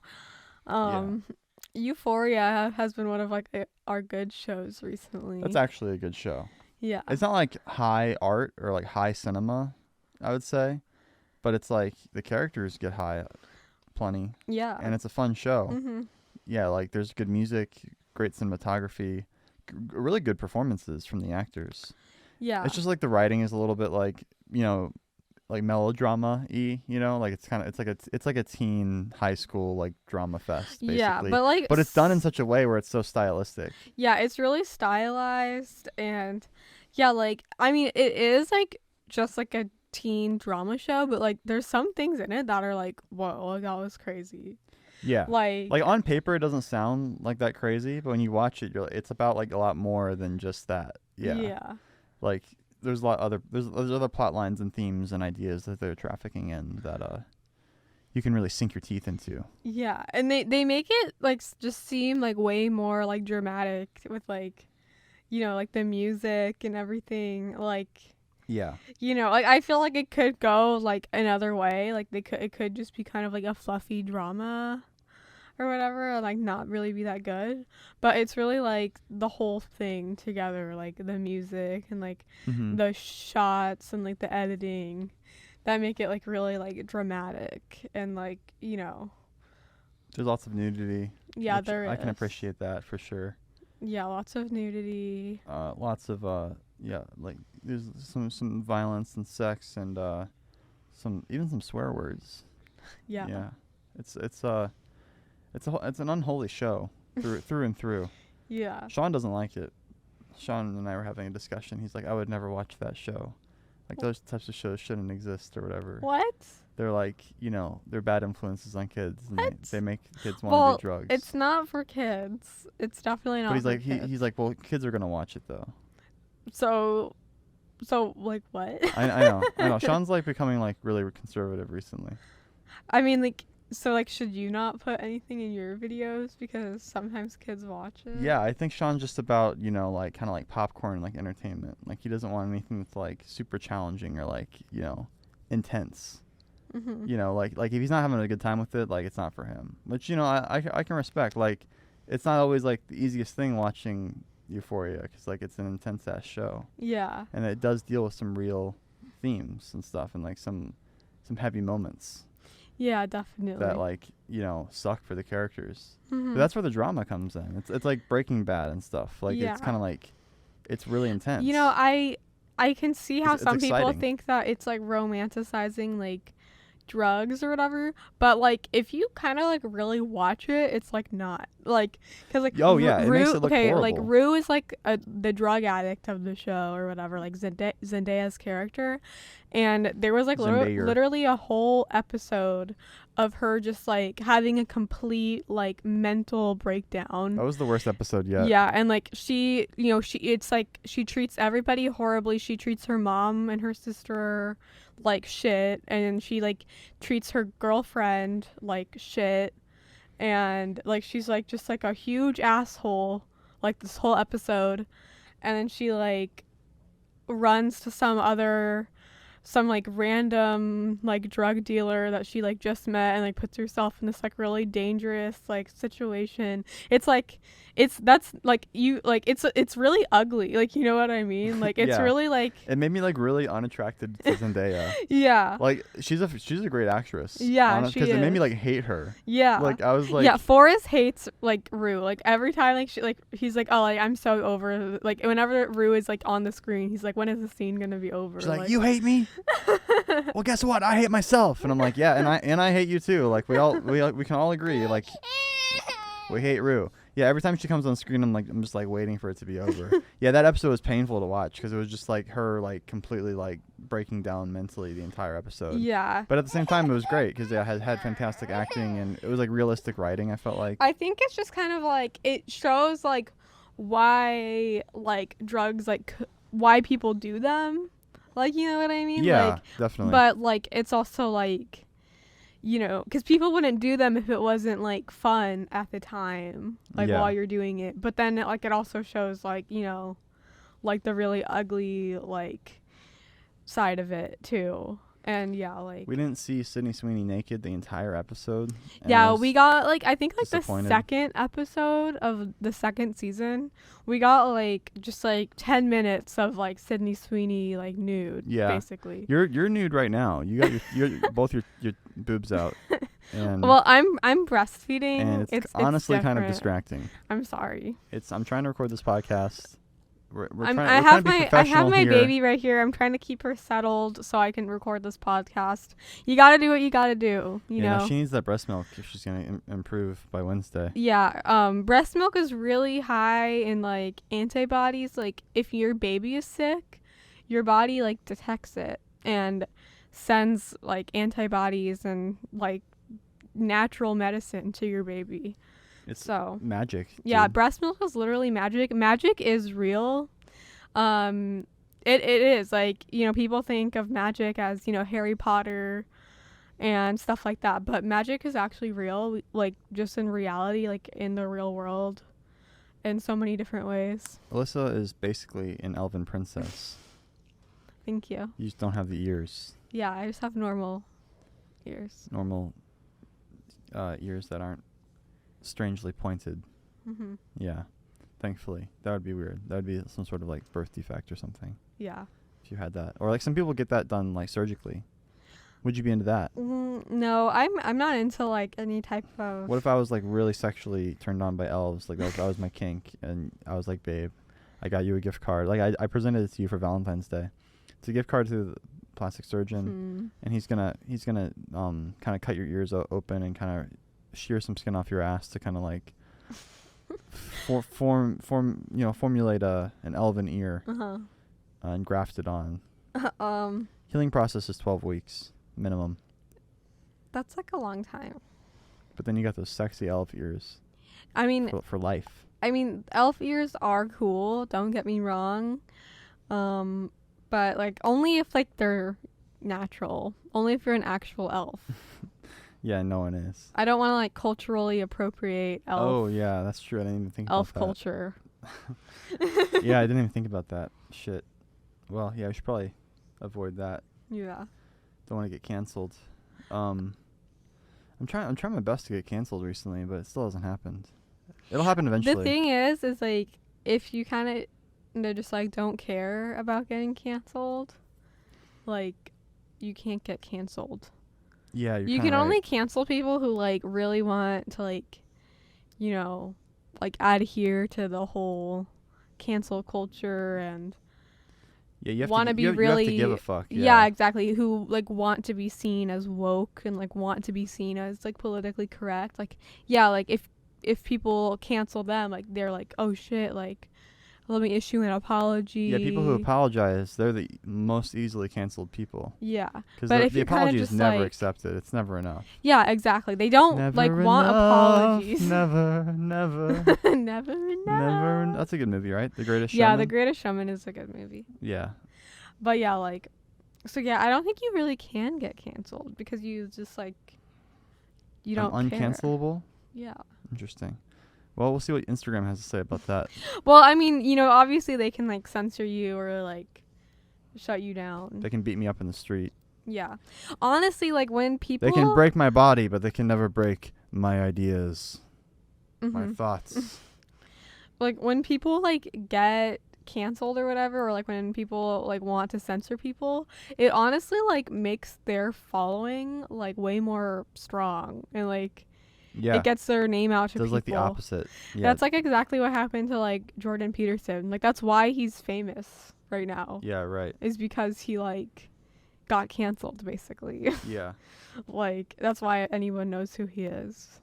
Euphoria has been one of like our good shows recently. That's actually a good show. Yeah. It's not like high art or like high cinema, I would say, but it's like the characters get high plenty. Yeah. And it's a fun show. Mm-hmm. Yeah, like there's good music, great cinematography, really good performances from the actors. Yeah. It's just like the writing is a little bit like, like melodrama-y, like it's like a teen high school like drama fest basically. Yeah, but it's done in such a way where it's so stylistic. Yeah, it's really stylized, and yeah, like I mean it is like just like a teen drama show, but like there's some things in it that are like, whoa, like, that was crazy. Yeah. Like on paper it doesn't sound like that crazy, but when you watch it, it's about like a lot more than just that. Yeah. Yeah. Like there's other plot lines and themes and ideas that they're trafficking in that you can really sink your teeth into. Yeah, and they make it like just seem like way more like dramatic with like like the music and everything, like Yeah. like I feel like it could go like another way, like it could just be kind of like a fluffy drama or whatever, and like not really be that good, but it's really like the whole thing together, like the music and like the shots and like the editing that make it like really like dramatic, and like there's lots of nudity. Yeah, there is. I can appreciate that for sure. Yeah, lots of nudity. Lots of like there's some violence and sex and some swear words. Yeah. Yeah. It's an unholy show through and through. Yeah. Sean doesn't like it. Sean and I were having a discussion. He's like, I would never watch that show. Like those types of shows shouldn't exist or whatever. What? They're like, they're bad influences on kids, and What? they make kids want to do drugs. It's not for kids. It's definitely not. But he's for like, kids. he's like, well, kids are gonna watch it though. So like what? I know. Sean's like becoming like really conservative recently. I mean, like, so like, should you not put anything in your videos because sometimes kids watch it? Yeah, I think Sean's just about like kind of like popcorn, like entertainment. Like he doesn't want anything that's like super challenging or like intense. Mm-hmm. Like if he's not having a good time with it, like it's not for him. Which I can respect. Like it's not always like the easiest thing watching Euphoria, because like it's an intense ass show. Yeah. And it does deal with some real themes and stuff, and like some heavy moments. Yeah, definitely. That like suck for the characters. Mm-hmm. But that's where the drama comes in. It's like Breaking Bad and stuff. Like it's kind of like it's really intense. I can see how It's some people exciting. think that it's like romanticizing like drugs or whatever, but like if you kind of like really watch it, it's like not like, because like it makes it look horrible. Like Rue is like the drug addict of the show or whatever, like Zendaya's character, and there was like literally a whole episode of her just like having a complete like mental breakdown. That was the worst episode yet. Yeah, and like she it's like she treats everybody horribly. She treats her mom and her sister like shit, and she like treats her girlfriend like shit, and like she's like just like a huge asshole like this whole episode. And then she like runs to some other some like random like drug dealer that she like just met and like puts herself in this like really dangerous like situation. It's like that's like you like it's really ugly, like, you know what I mean, like it's Yeah. really like It made me like really unattracted to Zendaya. yeah, Like she's a great actress. Yeah, she because it made me is. like hate her. yeah, Like I was like, yeah. Forrest hates like Rue. Like every time like he's like, oh, like I'm so over, like whenever Rue is like on the screen, he's like, when is the scene gonna be over? she's like, you hate me? Well, guess what? I hate myself. And I'm like, yeah, and I hate you too. Like we can all agree, like we hate Rue. Yeah, every time she comes on screen, I'm just like waiting for it to be over. Yeah, that episode was painful to watch because it was just like her like completely like breaking down mentally the entire episode. Yeah. But at the same time, it was great because it had fantastic acting and it was like realistic writing. I felt like. I think it's just kind of like it shows like why like drugs like why people do them, like, you know what I mean? Yeah, like, definitely. But like it's also like, you know, because people wouldn't do them if it wasn't like fun at the time, like while you're doing it. But then it also shows like, you know, like the really ugly like side of it too. And yeah, like we didn't see Sydney Sweeney naked the entire episode. Yeah, we got like I think like the disappointed. second episode of the second season, we got like just like 10 minutes of like Sydney Sweeney like nude, basically. You're nude right now. You got your both your boobs out. And well, I'm breastfeeding. And it's honestly it's kind of distracting. I'm sorry. I'm trying to record this podcast. I have my baby right here. I'm trying to keep her settled so I can record this podcast. You gotta do what you gotta do. You know. No, she needs that breast milk if she's gonna improve by Wednesday. Yeah. Breast milk is really high in like antibodies. Like if your baby is sick, your body like detects it and sends like antibodies and like natural medicine to your baby. It's so magic. Dude. Yeah, breast milk is literally magic. Magic is real. It is like, you know, people think of magic as, you know, Harry Potter and stuff like that, but magic is actually real, like just in reality, like in the real world, in so many different ways. Alyssa is basically an elven princess. Thank you. You just don't have the ears. Yeah, I just have normal ears. Normal ears that aren't strangely pointed. Mm-hmm. Yeah, thankfully. That would be weird. That would be some sort of like birth defect or something. Yeah. If you had that, or like some people get that done like surgically. Would you be into that? No, I'm not into like any type of. What if I was like really sexually turned on by elves? Like that was my kink, and I was like, babe, I got you a gift card. Like I presented it to you for Valentine's Day. It's a gift card to the plastic surgeon, and he's gonna kind of cut your ears open and kind of shear some skin off your ass to kind of like formulate an elven ear and graft it on. Healing process is 12 weeks minimum. That's like a long time. But then you got those sexy elf ears. I mean, for life. I mean, elf ears are cool. Don't get me wrong. But like only if like they're natural. Only if you're an actual elf. Yeah, no one is. I don't want to like culturally appropriate elf. Oh yeah, that's true. I didn't even think elf about culture. Yeah, I didn't even think about that. Shit. Well, yeah, we should probably avoid that. Yeah. Don't want to get canceled. I'm trying my best to get canceled recently, but it still hasn't happened. It'll happen eventually. The thing is like if you kind of just like don't care about getting canceled, like you can't get canceled. Yeah, you can only cancel people who like really want to like, you know, like adhere to the whole cancel culture and you want to be really you have to give a fuck. Yeah, exactly. Who like want to be seen as woke and like want to be seen as like politically correct. Like yeah, like if people cancel them, like they're like, oh shit, like let me issue an apology. Yeah, people who apologize, they're the most easily canceled people. Yeah. Because the apology is never accepted. It's never enough. Yeah, exactly. They don't want apologies. Never. Never. That's a good movie, right? The Greatest Showman? Yeah, The Greatest Showman is a good movie. Yeah. But yeah, like, so yeah, I don't think you really can get canceled because you just like, you don't uncancelable? Yeah. Interesting. Well, we'll see what Instagram has to say about that. Well, I mean, you know, obviously they can like censor you or like shut you down. They can beat me up in the street. Yeah. Honestly, like when people They can break my body, but they can never break my ideas, my Mhm. thoughts. Like when people like get canceled or whatever, or like when people like want to censor people, it honestly like makes their following like way more strong, and like Yeah. it gets their name out to Does people. like the opposite. Yeah. That's like exactly what happened to like Jordan Peterson. Like that's why he's famous right now. Yeah, right. Is because he like got canceled basically. Yeah. Like that's why anyone knows who he is.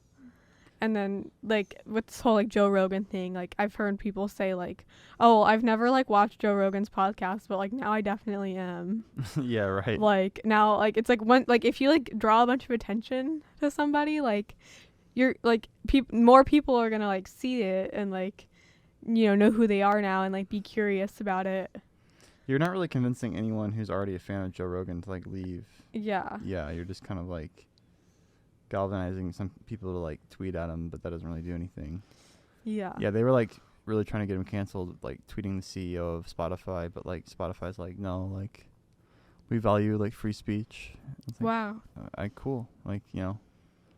And then like with this whole like Joe Rogan thing, like I've heard people say like, oh, I've never like watched Joe Rogan's podcast, but like now I definitely am. Yeah, right. Like now, like it's like when like if you like draw a bunch of attention to somebody, like you're like more people are gonna like see it and like know who they are now and like be curious about it. You're not really convincing anyone who's already a fan of Joe Rogan to like leave. Yeah. Yeah, you're just kind of like galvanizing some people to like tweet at him, but that doesn't really do anything. Yeah. Yeah, they were like really trying to get him canceled, like tweeting the CEO of Spotify, but like Spotify's like, no, like we value like free speech. It's like, Wow. cool. Like,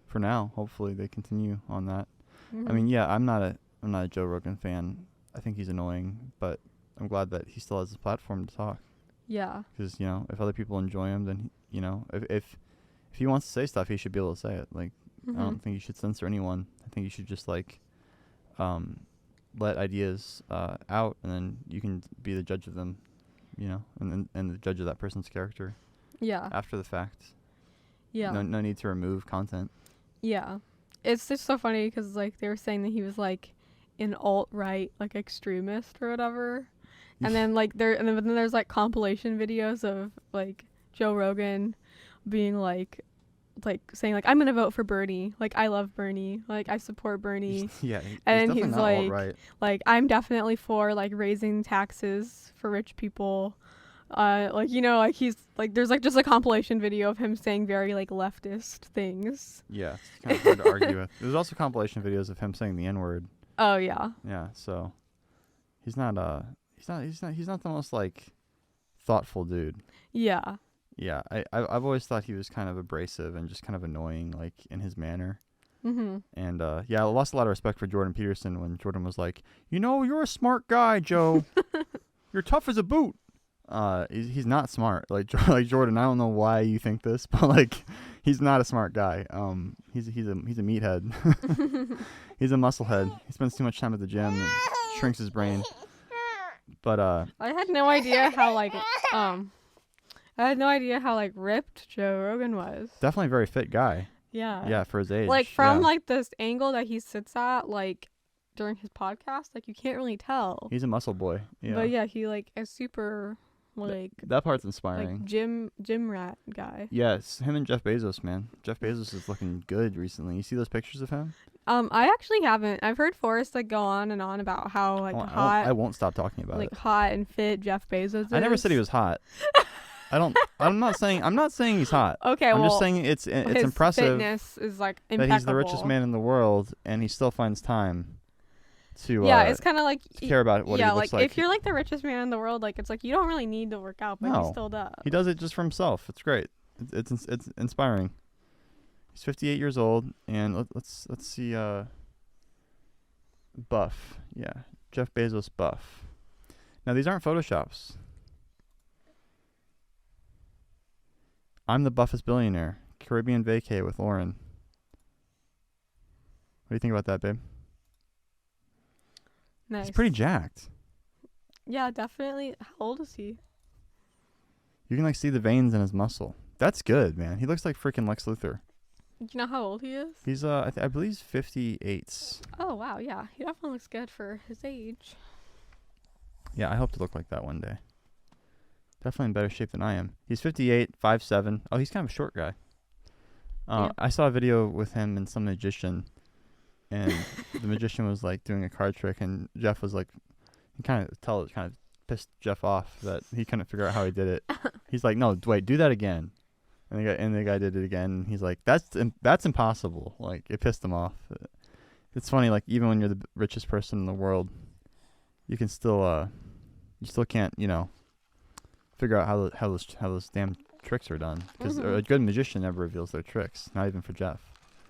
for now, hopefully they continue on that. Mhm. I mean, yeah, I'm not a Joe Rogan fan. I think he's annoying, but I'm glad that he still has a platform to talk. Yeah. Because if other people enjoy him, then if he wants to say stuff, he should be able to say it. Like, I don't think you should censor anyone. I think you should just like let ideas out, and then you can be the judge of them, and the judge of that person's character Yeah. after the fact. Yeah. No need to remove content. Yeah. It's just so funny because like they were saying that he was like an alt-right like extremist or whatever. And then like but then there's like compilation videos of like Joe Rogan being like saying like I'm gonna vote for Bernie, like I love Bernie, like I support Bernie. Yeah, and he's not like alt-right. like I'm definitely for like raising taxes for rich people. Like like he's like there's like just a compilation video of him saying very like leftist things. Yeah, it's kind of hard to argue with. There's also compilation videos of him saying the N-word. Oh yeah. Yeah, so he's not the most like thoughtful dude. Yeah. Yeah, I've always thought he was kind of abrasive and just kind of annoying, like in his manner. Mhm. And I lost a lot of respect for Jordan Peterson when Jordan was like, you're a smart guy, Joe. You're tough as a boot. He's not smart. Like Jordan, I don't know why you think this, but like he's not a smart guy. He's a meathead. He's a musclehead. He spends too much time at the gym and shrinks his brain. But I had no idea how like ripped Joe Rogan was. definitely a very fit guy. Yeah. Yeah, for his age. Like from yeah. like this angle that he sits at like during his podcast, like you can't really tell. He's a muscle boy. Yeah. But yeah, he like is super like that part's inspiring. like gym rat guy. Yes, him and Jeff Bezos, man. Jeff Bezos is looking good recently. You see those pictures of him? I actually haven't. I've heard Forrest like go on and on about how like I won't stop talking about like it. hot and fit Jeff Bezos is. I never said he was hot. I'm not saying he's hot. Okay, I'm well, just saying it's his impressive fitness is like impeccable. that he's the richest man in the world and he still finds time to it's kind of like care about what he looks like. if you're like the richest man in the world, like it's like you don't really need to work out, but he still does. He does it just for himself. It's great. It's inspiring. He's 58 years old, and let's see. Buff, yeah, Jeff Bezos buff. Now these aren't photoshops. I'm the buffest billionaire. Caribbean vacay with Lauren. What do you think about that, babe? Nice. He's pretty jacked. Yeah, definitely. How old is he? You can like see the veins in his muscle. That's good, man. He looks like freaking Lex Luthor. Do you know how old he is? He's I believe he's 58. Oh wow, yeah, he definitely looks good for his age. Yeah, I hope to look like that one day. Definitely in better shape than I am. He's 58, 5'7". Oh, he's kind of a short guy. Yeah. I saw a video with him and some magician, and the magician was like doing a card trick, and Jeff was like, you kind of pissed Jeff off that he couldn't figure out how he did it. He's like, no, wait, do that again. And the guy did it again. And he's like, that's impossible. Like, it pissed him off. It's funny, like, even when you're the richest person in the world, you can still, you still can't, figure out how those damn tricks are done. Because a good magician never reveals their tricks. Not even for Jeff.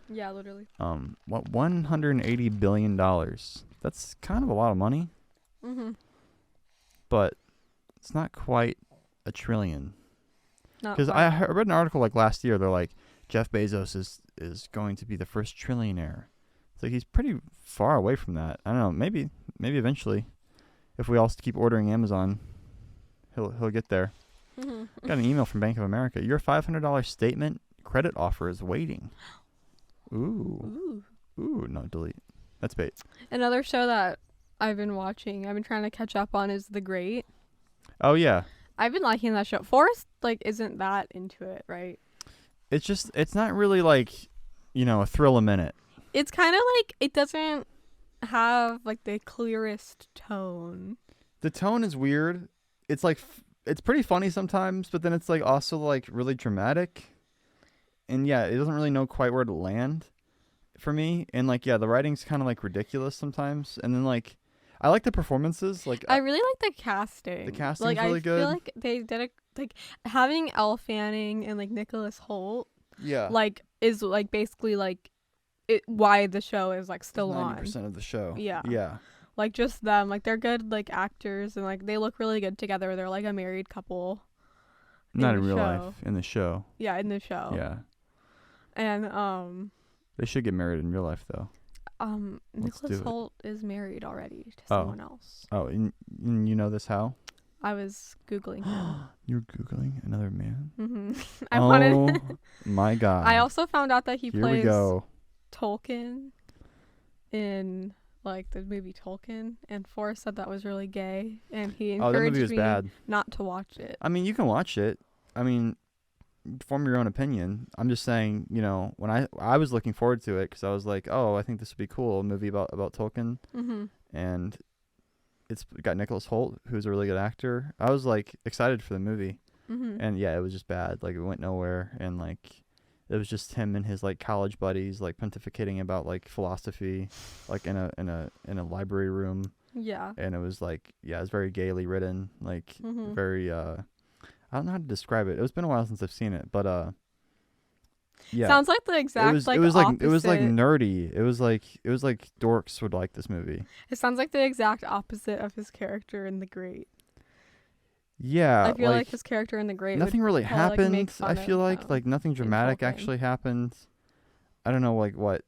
Yeah, literally. What $180 billion? That's kind of a lot of money. But it's not quite a trillion. Because I read an article like last year. They're like, Jeff Bezos is going to be the first trillionaire. It's like he's pretty far away from that. I don't know. Maybe eventually, if we all keep ordering Amazon, he'll get there. Got an email from Bank of America. Your $500 statement credit offer is waiting. Ooh. No, delete. That's bait. Another show that I've been watching, I've been trying to catch up on, is The Great. Oh yeah. I've been liking that show. Forrest isn't that into it, right? It's not really like, a thrill a minute. It's kind of like it doesn't have the clearest tone. The tone is weird. It's it's pretty funny sometimes, but then it's also really dramatic. And yeah, it doesn't really know quite where to land for me. And the writing's kind of ridiculous sometimes. And then I like the performances. I really like the casting. The casting's really good. I feel like they did having Elle Fanning and Nicholas Hoult. Yeah. Is basically why the show is still 90% on. 90% of the show. Yeah. Yeah. Just them. They're good actors, and they look really good together. They're a married couple. Not in real life. In the show. Yeah, in the show. Yeah. And they should get married in real life though. Nicholas Hoult is married already to someone else. Oh, and you know this how? I was Googling him. You're Googling another man? I wanted. My God. I also found out that he Here plays we go. Tolkien in the movie Tolkien, and Forrest said that was really gay, and he encouraged that movie was me bad. not to watch it. I mean, you can watch it. I mean, form your own opinion. I'm just saying, when I was looking forward to it because I was like, oh, I think this would be cool, a movie about Tolkien, and it's got Nicholas Hoult, who's a really good actor. I was excited for the movie, and yeah, it was just bad. It went nowhere, and it was just him and his college buddies pontificating about philosophy, in a library room. Yeah. And it was it was very gaily written, very I don't know how to describe it. It's been a while since I've seen it, but yeah. Sounds like the exact it was opposite. It was nerdy. It was dorks would like this movie. It sounds like the exact opposite of his character in The Great. Yeah. I feel like his character in The Great nothing would really happened. make fun I feel of, nothing dramatic Tolkien. actually happened. I don't know what.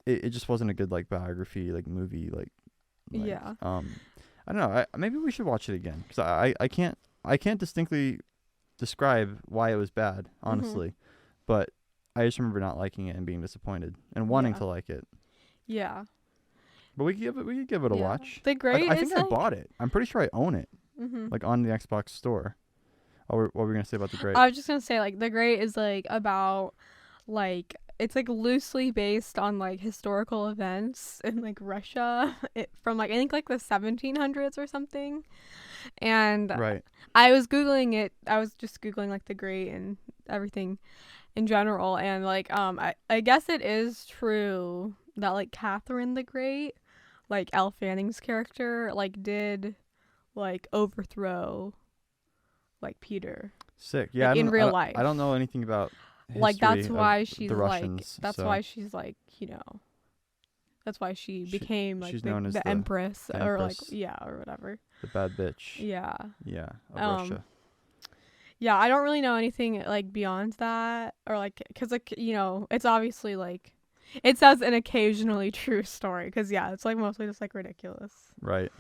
It just wasn't a good biography movie yeah. I don't know. Maybe we should watch it again because I can't distinctly describe why it was bad, honestly, but I just remember not liking it and being disappointed and wanting to like it. Yeah. But we could give it a watch. The Great I think I bought it. I'm pretty sure I own it. Mm-hmm. On the Xbox store. Oh, what were we gonna say about The Great? I was just gonna say The Great is about it's loosely based on historical events in Russia from I think the 1700s or something. And right. I was googling it. I was just googling The Great and everything in general, and I guess it is true that Catherine the Great, Elle Fanning's character, did overthrow Peter. Sick. Yeah. In real life. I don't know anything about history that's why she's the Russians. That's why she's that's why she became she's known as the empress, the or empress. or whatever. The bad bitch. Yeah. Yeah. Of Russia. Yeah, I don't really know anything beyond that, or because it's obviously it says an occasionally true story, because it's mostly just ridiculous. Right.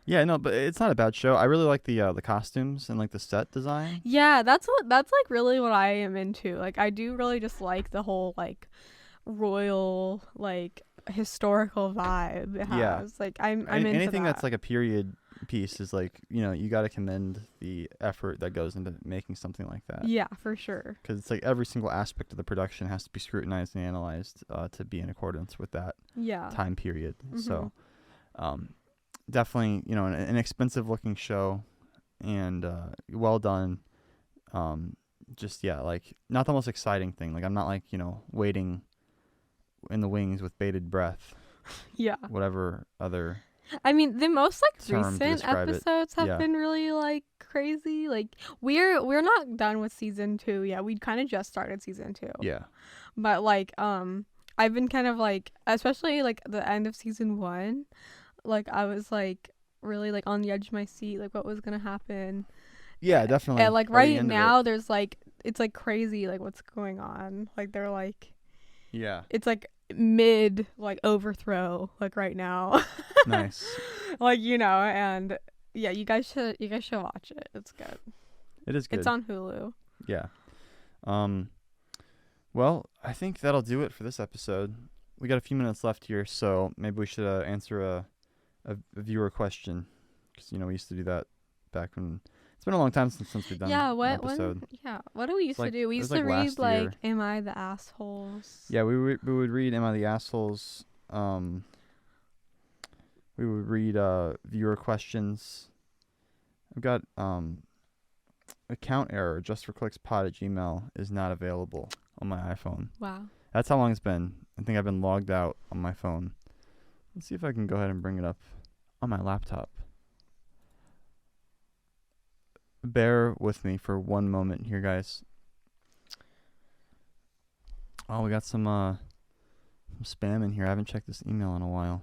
Yeah, no, but it's not a bad show. I really like the costumes and the set design. Yeah, that's really what I am into. I do really just like the whole royal historical vibe it has. Yeah. I'm into anything that. that's a period piece is you got to commend the effort that goes into making something like that. Yeah, for sure. Because it's every single aspect of the production has to be scrutinized and analyzed to be in accordance with that time period. So definitely an expensive looking show and well done. Just not the most exciting thing. I'm not waiting in the wings with bated breath. Yeah. Whatever other I mean, the most like term to recent describe it. episodes have Yeah. been really like crazy. Like we're not done with season 2 yet. We kind of just started season 2. Yeah. But like I've been kind of like, especially like the end of season 1, like I was like really like on the edge of my seat, like what was gonna happen. Yeah, definitely. And like By the right end of now there's like, it's like crazy like what's going on. Like they're like, Yeah. it's like mid like overthrow like right now. Nice. Like, you know, and yeah, you guys should watch it. It's good. It is good. It's on Hulu. Yeah. Well, I think that'll do it for this episode. We got a few minutes left here, so maybe we should answer a viewer question, because we used to do that back when. It's been a long time since we've done an episode. What do we used to do? We used to read like "Am I the Assholes?" Yeah, we would read "Am I the Assholes?" We would read viewer questions. I've got account error, justforclickspod@gmail is not available on my iPhone. Wow. That's how long it's been. I think I've been logged out on my phone. Let's see if I can go ahead and bring it up on my laptop. Bear with me for one moment here, guys. Oh, we got some spam in here. I haven't checked this email in a while.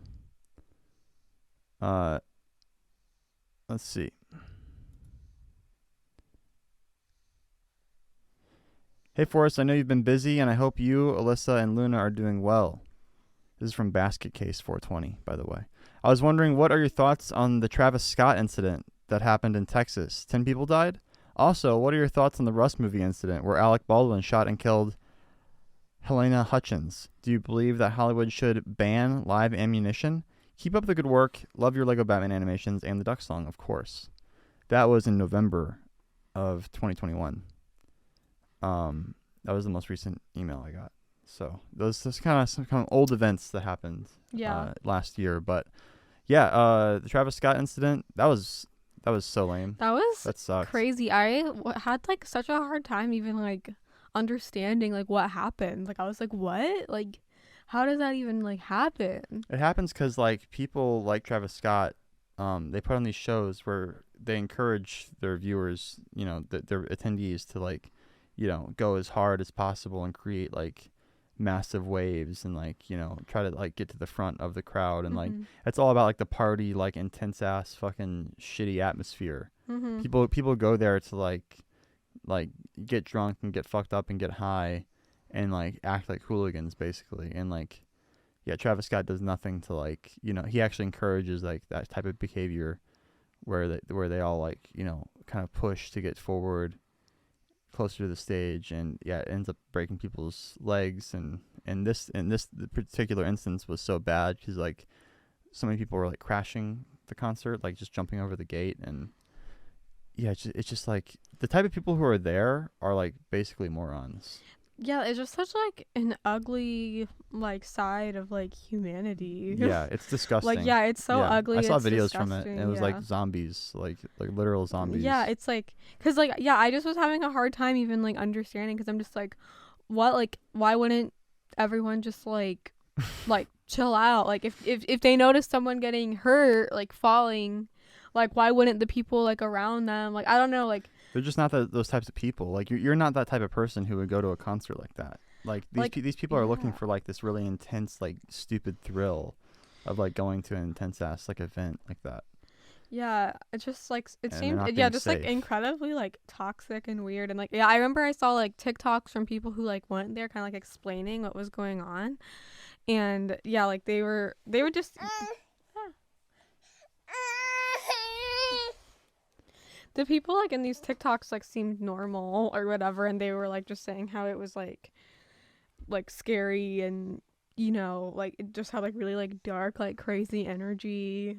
Let's see. Hey, Forrest, I know you've been busy, and I hope you, Alyssa, and Luna are doing well. This is from Basket Case 420, by the way. I was wondering, what are your thoughts on the Travis Scott incident that happened in Texas? 10 people died? Also, what are your thoughts on the Rust movie incident where Alec Baldwin shot and killed Helena Hutchins? Do you believe that Hollywood should ban live ammunition? Keep up the good work. Love your Lego Batman animations and the Duck Song, of course. That was in November of 2021. That was the most recent email I got. So those kind of some kind of old events that happened last year. But yeah, the Travis Scott incident, that was so lame. That sucks. Crazy. I had like such a hard time even like understanding like what happened. Like I was like, what? Like how does that even like happen? It happens because like people like Travis Scott, they put on these shows where they encourage their viewers, their attendees to like, go as hard as possible and create like massive waves and like, try to like get to the front of the crowd. And like, it's all about like the party, like intense ass fucking shitty atmosphere. People go there to like get drunk and get fucked up and get high and like act like hooligans basically. And like, yeah, Travis Scott does nothing to like, he actually encourages like that type of behavior where they all like, kind of push to get forward closer to the stage, and yeah, it ends up breaking people's legs. And the particular instance was so bad because like so many people were like crashing the concert, like just jumping over the gate. And yeah, it's just like the type of people who are there are like basically morons. Yeah, it's just such like an ugly like side of like humanity. Yeah, it's disgusting. Like yeah, it's so ugly. I saw it's videos disgusting. from it, and it was like zombies, like literal zombies. Yeah, it's like, cause like yeah, I just was having a hard time even like understanding, cause I'm just like, what, like why wouldn't everyone just like chill out? Like if they notice someone getting hurt, like falling, like why wouldn't the people like around them, like I don't know, like they're just not those types of people. Like you're not that type of person who would go to a concert like that. Like these people are looking for like this really intense, like stupid thrill of like going to an intense ass like event like that. Yeah, it's just like it And seemed just safe. Like incredibly like toxic and weird. And like yeah, I remember I saw like TikToks from people who like went there, kind of like explaining what was going on. And yeah, like they would just the people like in these TikToks like seemed normal or whatever, and they were like just saying how it was like scary, and like it just had like really like dark, like crazy energy,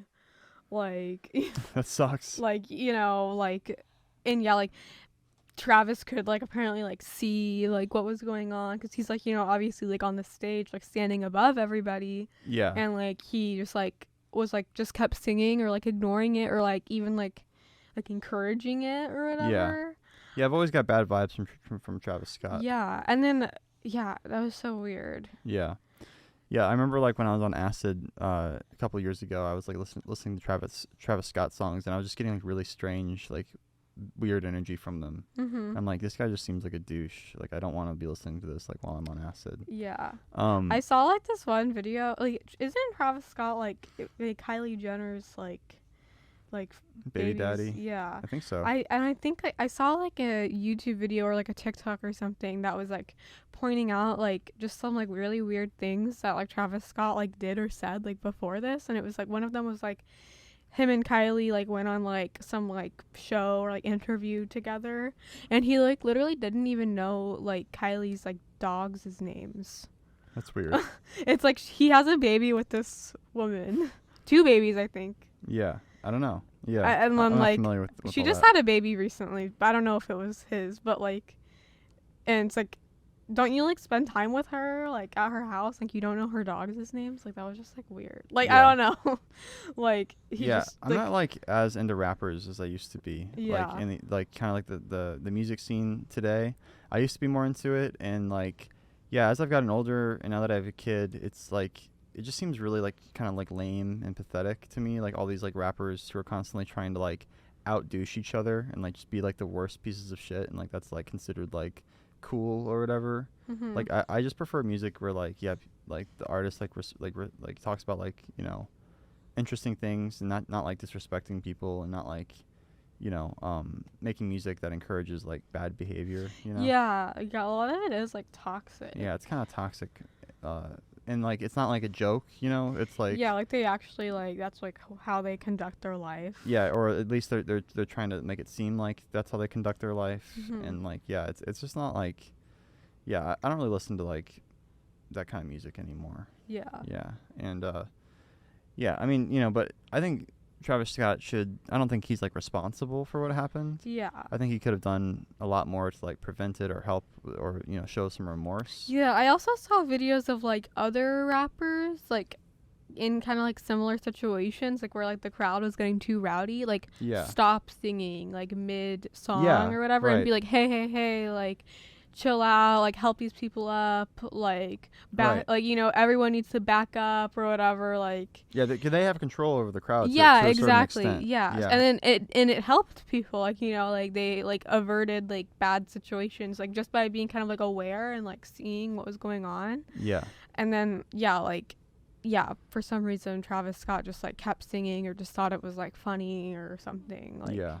like that sucks. Like like, and yeah, like Travis could like apparently like see like what was going on, because he's like obviously like on the stage like standing above everybody. Yeah. And like he just like was like just kept singing or like ignoring it or like even like encouraging it or whatever. Yeah, I've always got bad vibes from Travis Scott. Yeah, and then yeah, that was so weird. Yeah, Yeah, I remember like when I was on acid a couple years ago, I was like listening to Travis Scott songs, and I was just getting like really strange, like weird energy from them. Mhm. I'm like, this guy just seems like a douche. Like, I don't want to be listening to this like while I'm on acid. Yeah. I Um, saw like this one video. Like, isn't Travis Scott like Kylie Jenner's like Baby babies? daddy. Yeah. I think so. I think like, I saw like a YouTube video or like a TikTok or something that was like pointing out like just some like really weird things that like Travis Scott like did or said like before this, and it was like one of them was like him and Kylie like went on like some like show or like interview together, and he like literally didn't even know like Kylie's like dogs' names. That's weird. It's like he has a baby with this woman. 2 babies, I think. Yeah, I don't know. Yeah, And then, I'm not like, familiar with she all just that. had a baby recently, but I don't know if it was his, but like, and it's like, don't you like spend time with her like at her house? Like, you don't know her dogs' names? Like, that was just like weird. Like, Yeah. I don't know. Like, he Yeah, just I'm like, not like as into rappers as I used to be. Yeah. Like in the, like kind of like the music scene today. I used to be more into it, and like yeah, as I've gotten older and now that I have a kid, it's like it just seems really like kind of like lame and pathetic to me. Like all these like rappers who are constantly trying to like outdouche each other and like just be like the worst pieces of shit, and like that's like considered like cool or whatever. mhm. Like I just prefer music where like yeah, like the artist like like talks about like interesting things, and not like disrespecting people, and not like making music that encourages like bad behavior. Yeah, a lot of it is like toxic. Yeah, it's kind of toxic, and like it's not like a joke. It's like Yeah, like they actually like that's like how they conduct their life. yeah, or at least they're trying to make it seem like that's how they conduct their life. Mhm. And like yeah, it's just not like yeah, I don't really listen to like that kind of music anymore. Yeah. Yeah, and yeah, I mean, but I think Travis Scott I don't think he's like responsible for what happened. Yeah. I think he could have done a lot more to like prevent it or help or show some remorse. Yeah, I also saw videos of like other rappers like in kind of like similar situations, like where like the crowd was getting too rowdy, like Yeah. stop singing like mid song Yeah, or whatever, and right. be like, hey, like chill out, like help these people up, like back, Right. like everyone needs to back up or whatever, like. Yeah, they have control over the crowd. Yeah, to a certain exactly. extent. Yeah. And then it helped people, like like they like averted like bad situations, like just by being kind of like aware and like seeing what was going on. Yeah. And then for some reason Travis Scott just like kept singing or just thought it was like funny or something. Like Yeah.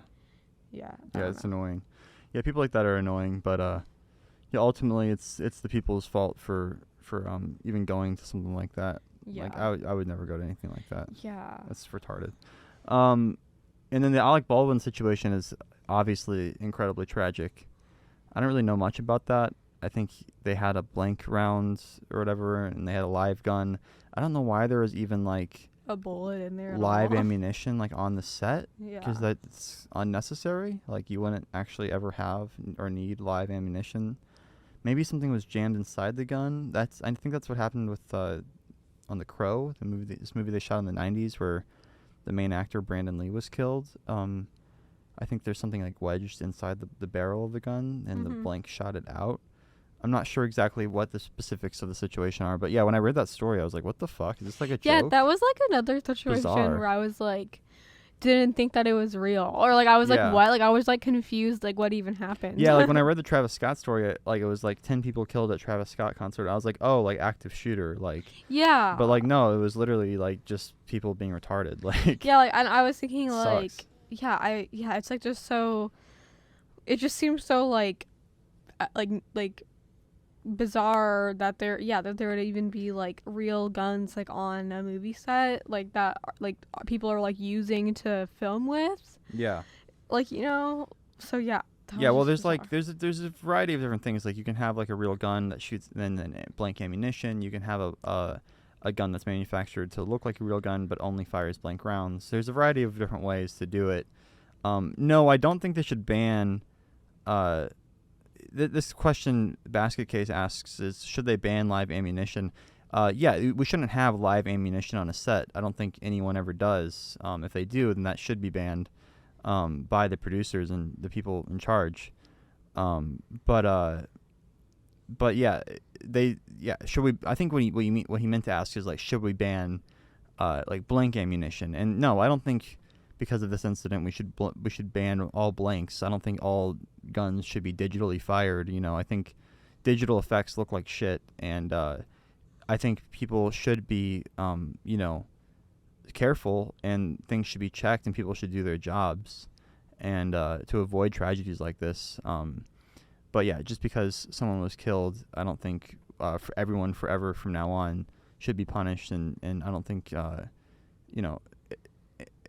Yeah. Yeah, it's annoying. Yeah, people like that are annoying, but yeah, ultimately it's the people's fault for even going to something like that. Yeah. Like I would never go to anything like that. Yeah. That's retarded. And then the Alec Baldwin situation is obviously incredibly tragic. I don't really know much about that. I think they had a blank round or whatever, and they had a live gun. I don't know why there was even like A bullet in there. live at all. ammunition like on the set, Yeah. because that's unnecessary. Like you wouldn't actually ever have or need live ammunition. Maybe something was jammed inside the gun. I think that's what happened with on The Crow, this movie they shot in the 90s where the main actor Brandon Lee was killed. I think there's something like wedged inside the barrel of the gun, and the Mhm. blank shot it out. I'm not sure exactly what the specifics of the situation are, but yeah, when I read that story, I was like, what the fuck? Is this like a Yeah, joke? that was like another situation Bizarre. where I was like, didn't think that it was real, or like I was Yeah. like, what? Like I was like confused, like what even happened? Yeah, like when I read the Travis Scott story, it was like 10 people killed at Travis Scott concert. I was like, oh, like active shooter, like. Yeah. But like no, it was literally like just people being retarded, like. Yeah, like and I was thinking like, Sucks. it's like just so, it just seems so like bizarre that there would even be like real guns like on a movie set like that like people are like using to film with, Yeah. like so yeah. that Yeah, was well, just there's bizarre. like there's a variety of different things. Like you can have like a real gun that shoots then blank ammunition. You can have a gun that's manufactured to look like a real gun but only fires blank rounds. There's a variety of different ways to do it. No, I don't think they should ban. This question Basket Case asks is, should they ban live ammunition? Yeah, we shouldn't have live ammunition on a set. I don't think anyone ever does. If they do, then that should be banned by the producers and the people in charge. But but yeah, should we? I think what he meant to ask is like, should we ban like blank ammunition? And no, I don't think because of this incident we should ban all blanks. I don't think all guns should be digitally fired. I think digital effects look like shit, and I think people should be careful, and things should be checked, and people should do their jobs, and to avoid tragedies like this. But yeah, just because someone was killed, I don't think for everyone forever from now on should be punished, and I don't think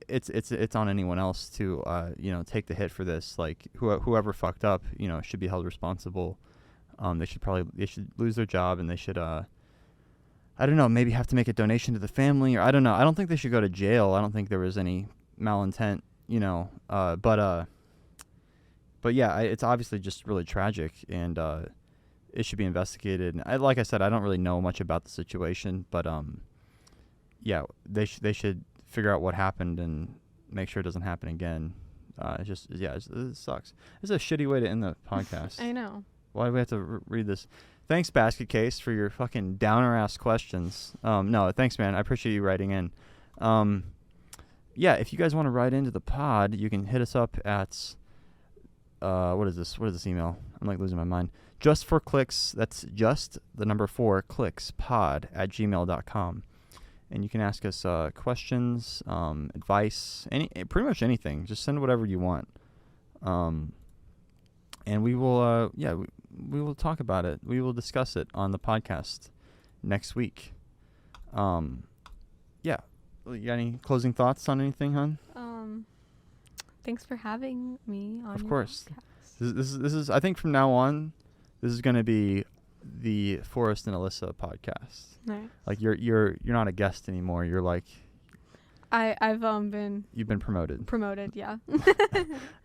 it's on anyone else to take the hit for this. Like whoever fucked up, should be held responsible. They should lose their job, and they should I don't know, maybe have to make a donation to the family, or I don't know. I don't think they should go to jail. I don't think there was any malintent, but yeah, it's obviously just really tragic, and it should be investigated. And like I said, I don't really know much about the situation, but yeah, they should figure out what happened and make sure it doesn't happen again. It sucks. It's a shitty way to end the podcast. I know. Why do we have to read this? Thanks, Basket Case, for your fucking downer-ass questions. No, thanks, man. I appreciate you writing in. Yeah, if you guys want to write into the pod, you can hit us up at... what is this email? I'm like losing my mind. Just for clicks. That's just the number 4 clicks pod @gmail.com. And you can ask us questions, advice, pretty much anything. Just send whatever you want. And we will, we will talk about it. We will discuss it on the podcast next week. Yeah. You got any closing thoughts on anything, hon? Thanks for having me on. Of course. This is. I think from now on, this is going to be the Forrest and Alyssa podcast. Nice. Like you're not a guest anymore. You're like. I've been. You've been promoted. Promoted, yeah.